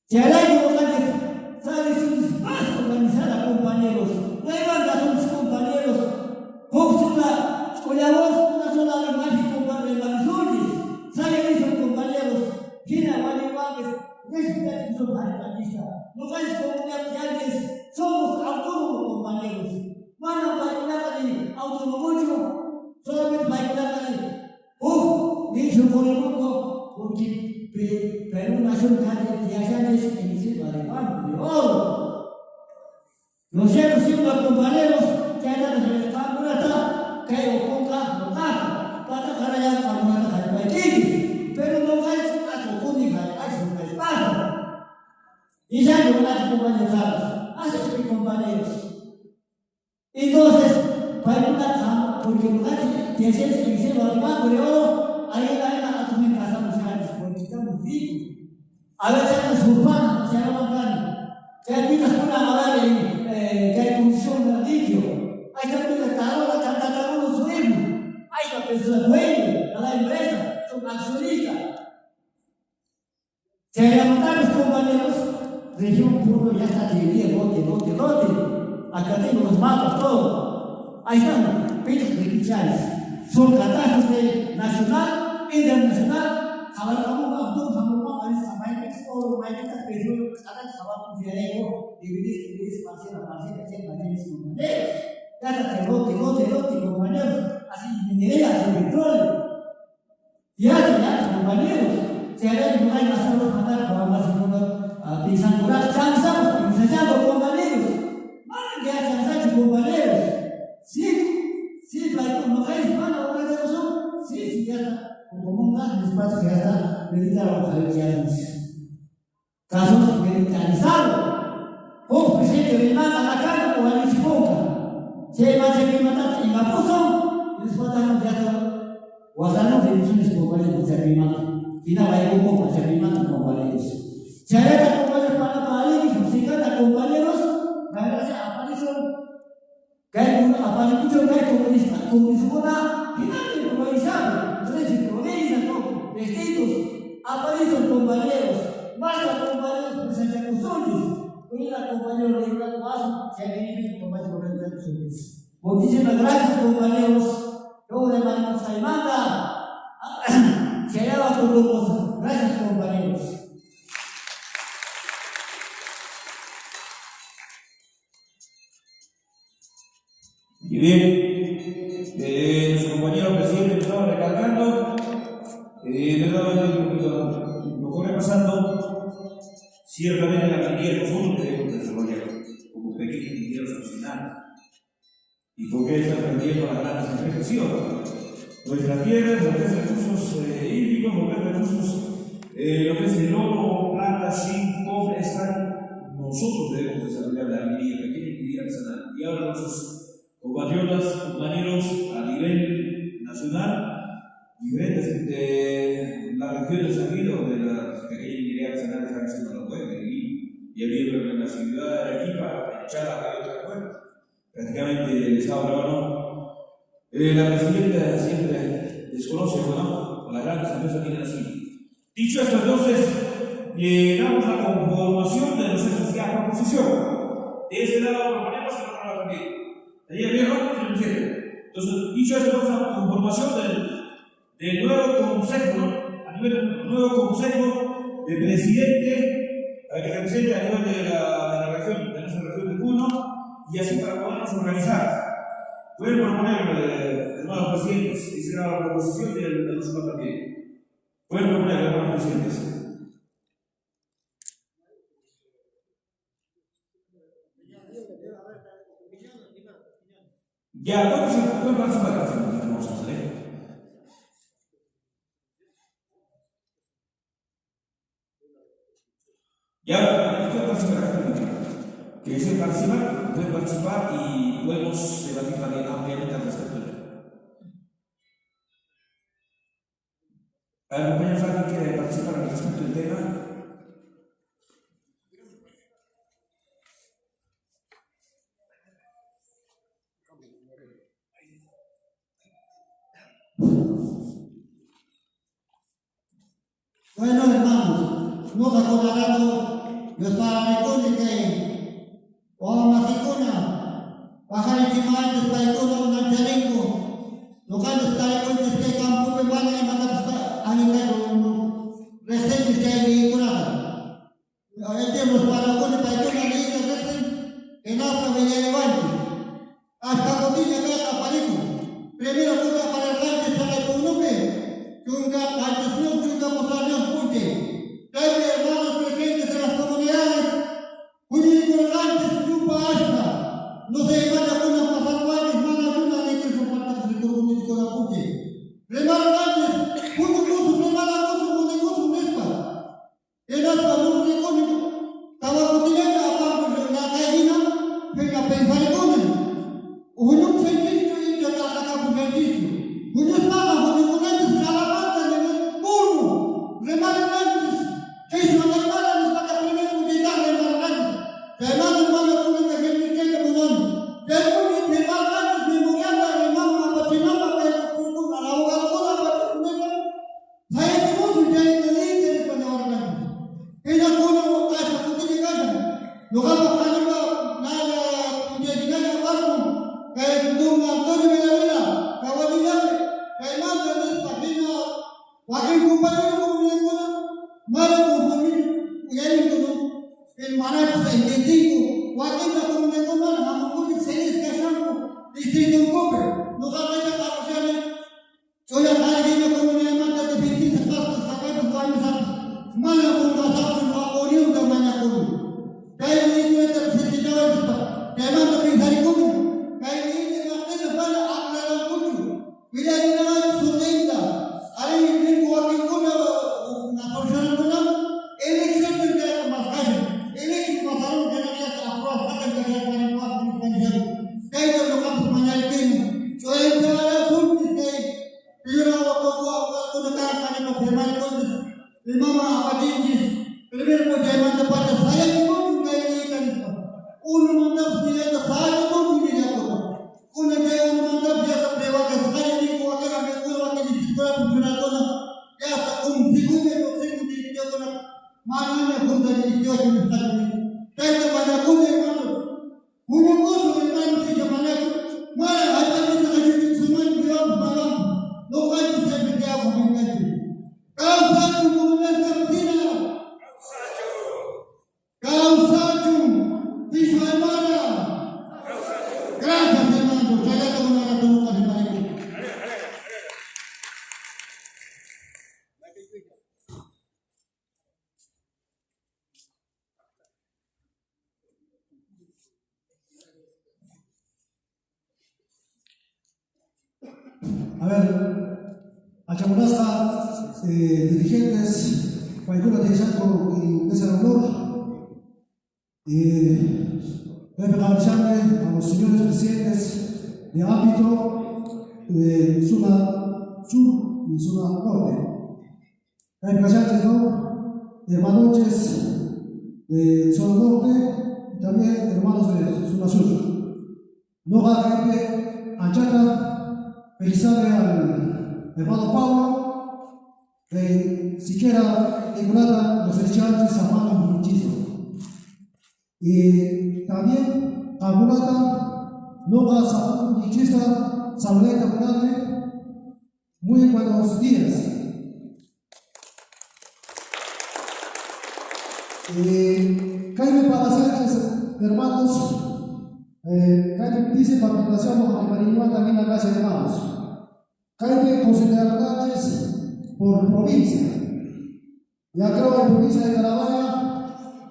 Speaker 3: Si hay algo que sale un espacio organizado, compañeros, no hay bandas, son sus compañeros, con la voz, una sola imagen, compañeros, salen esos compañeros, Gina, Mario Vázquez, respeten sus artistas, no hay comunidades, somos autónomos, compañeros, van a bailar de autonomía, solamente bailar de, dicho por el mundo, porque Perú nació en Cayanes en Silva de Banco de Oro. Nosotros siempre compañeros que andan en el campo de acá, que hay ocupa, no está, para cargar a una de pero no hay su caso única, hay su espacio. Y ya no hay compañeros, hace sus compañeros. Entonces, para una cama, porque no hay que hacerse en Silva de Banco de Oro, ahí la atomic casamos porque estamos vivos. A veces las urbanas se llaman que hay muchas cosas a ver que hay condición de dicho. Hay también la tarola, tanta no subimos. Hay la persona dueña, la empresa, son accionistas. Se levantan los compañeros, región puro ya está dividida, lote. Acá tengo los mapas, todo. Ahí están, pechos judiciales. Son catástrofes nacional, internacional, ahora como autor, como parece a Mike, o Mike está perdiendo, cada sábado un diario, dividir, parcela, compañeros. Cada lote, compañeros, así, minería, el petróleo. Ya, compañeros, se hará que no hay más solo mandar para más a Pisancurar, cansamos, compañeros. Van a cansar, compañeros. Sí, no hay mano, sí, ya está. Como un gran espacio que ya está meditado a ver qué hacemos. Casos medicalizados. Un presidente de manda la cara o a la chipoca. Si hay más que matar en la puso, les mataron ya está. O hasta no divisiones compañeros de servimento. Y nada, hay un poco de servimento compañeros. Saya compañeros para país, musical, compañeros, la gracia apareció, kayak apa itu kayak komunis kota, kita globalizado, entonces globaliza todo, distintos, aparecen compañeros, más compañeros presencia constantes, una compañero de una más, se viene con más organizaciones. Muchísimas gracias compañeros, yo de María Saimanda, se hallaba con los gracias compañeros.
Speaker 2: Y bien, nuestro compañero presidente estaba recalcando, lo corre pasando, ciertamente la minería nosotros debemos desarrollar como pequeños mineros nacionales. ¿Y por qué están perdiendo las grandes empresas? Sí, nuestra tierra, lo que es recursos hídricos, lo que es recursos, lo que es el oro, plata, zinc, cobre, están, nosotros debemos desarrollar la minería, pequeña minería artesanal. Y ahora nuestros compañeros a nivel nacional, diferentes de las regiones aquí donde las pequeñas minerías artesanales están haciendo la web, y habiendo en la ciudad de Arequipa, en Chala, hay otra web, prácticamente el Estado peruano. La presidenta siempre desconoce, ¿no? Las grandes empresas tienen así. Dicho esto, entonces, damos la conformación de nuestra sociedad proposición. De este lado proponemos y de otro lado también. ¿Sería viejo? Sí, entonces, dicho esto, vamos a la conformación del nuevo consejo, ¿no? A nivel del nuevo consejo de presidente, para que represente a nivel de la región, de nuestra región de Puno, y así para podernos organizar. Pueden proponer, hermanos presidentes, y será la proposición de nosotros también. Pueden proponer, hermanos presidentes. Ya, ¿cuántos participantes vamos a hacer? Ya, ¿pueden participar? Que deseen participar, pueden participar y podemos debatir también ampliamente al respecto. ¿Compañeros, alguien quiere participar al respecto del tema?
Speaker 4: Bueno, hermanos, nos acordarán los paranicos que o masicuna, bajar el chimán, los paicuna, un charinco, los calos taicos que campo que van a matar a nivel recientes que hay vehiculadas. Ahora tenemos paranicos, paicuna, leídos recientes, en hasta Villalevante, hasta Cotilla, que es Aparico. Primero toca para el rancho, para el Punupe, que un gato, antes no, que un gato salió. Debe, hermanos presentes en las comunidades, Jurídico-Rantes, Yupa, Ashta, no se vaya con las pasaruanes, mala luna de tres o cuatro de Jurídico de Apuche. Remar Rantes, Jurídico, Remar Rantes, Nespa. En Ashta, no se cónico, Tabacotilena, aparte de la caína, que la pensariconen. Jurídico se dicho y ya está acá por el dicho. Jurídico paga, Jurídico Rantes, Calapata, de Puro, Remar Rantes. Que es una hermana, nos va a primero cuidar de Marranos. Que hermano, con el que se me munón. Que es muy de Marranos, memorial, de mamá, patinaba, pero por la abogada, para que ¿sabes qué vos? Ya hay que leer de Marranos. Ella con una casa, tú tienes casa. Lo vamos a arriba, nada, nada, barco. Que es un Antonio Villavera, cabalidad, que hermano, de esta pena, Joaquín compañero, como me acuerdo. Malo compromiso, el maraco científico, cualquier comunidad humana, vamos a ser casando, distrito en Cope, nos ha hecho la cosa, soy la calle comunidad mata de 26 pastos, sacando 40 años, mala con los autos, no oriunda mañana con. Que hay un niño de 39 años, que manda pensar en común, que hay un niño de Martínez para aclarar mucho, mira, hay una solenta, hay un niño aquí con una persona con elección del que era más calle, elección pasaron que no había aprobado, que se había planteado con el que hay que lo vamos mañana el tema. Yo he entrado a juntos que yo no hago con la cara para no firmar entonces, mi mamá a Patinchis, primero porque pueda funcionar ya hasta un segundo dirigió con la mano de junta dirigió con el Estado Unido. Tanto para una hermano, un gozo hermano se llama Mara, hasta que se mano de hombre para no vaya a ser peleado con el gancho. Causa tu comunidad campesina. Causa tu piso hermana. Gracias hermano, ya le tomo la pregunta de María.
Speaker 1: A ver, Achamunasta, dirigentes, Paikuna de Chaco y de San Honor, a los señores presidentes de ámbito de zona sur y zona norte. ¿No? Hermanoches de zona norte y también hermanos de zona sur. No va a gente anchata. Felicidades al hermano Pablo, que siquiera vinculada a los estudiantes hermanos muchísimo. Y también a Mulata, no va a ser un hinchista, saludeta grande. Muy buenos días. Caime para Sánchez, hermanos. Caime dice participación con Marinua también a casa de hermanos. Caime consideraciones por provincia. Ya creo que en provincia de Carabaya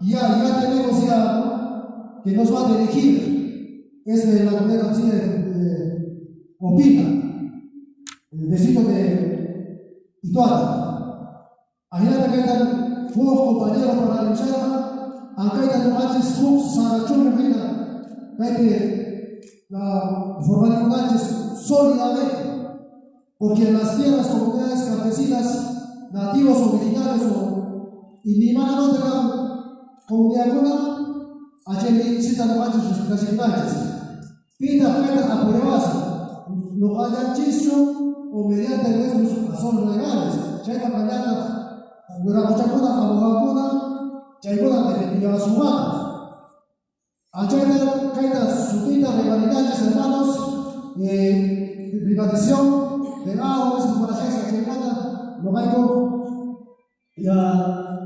Speaker 1: ya tenemos ya, ¿no?, que nos va a dirigir. Es de la manera así Opina, el distrito de Ituata. Allá que están fuegos compañeros para la luchada, acá están los manches fuegos, Sarachón, la formación manches sólidamente. Porque en las tierras, comunidades campesinas, nativos originarios y mi hermana no tengan comunidad alguna, allí necesitan manches representantes. Pida a pruebas, lo hayan chicho o mediante nuestros asuntos legales. Chayma mañana, durante chacuna, abogacuna, chaykuna defendió a su mano. Allá caída sutita rivalidades, hermanos, privatización de aguas, exploraciones, chaycuna, lo maico, ya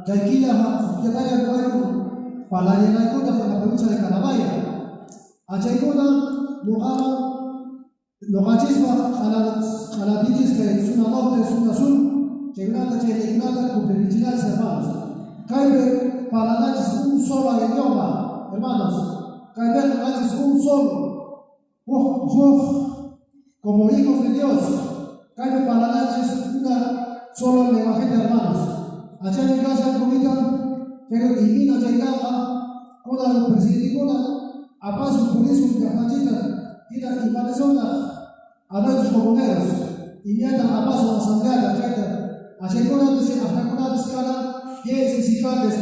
Speaker 1: chayquila, ya talla lo maico, para la llenacuna de la provincia de Carabaya. A chaycuna, lo machismo a la dices que es una norte, es una sur, chaycuna, chaycuna, con pericinales, hermanos. Caime para la es un solo idioma, hermanos. Caime para la es un solo. Como hijos de Dios. Caime para la es una sola evangelio, hermanos. Allá en mi casa, comida, que divina, chaycama, con la presidenta, a paso por eso de Fachita, y Manezona, a nuestros comuneros, y mientras a paso a Sangrada, a Chaycona, hasta con una escala, 10 fiscales,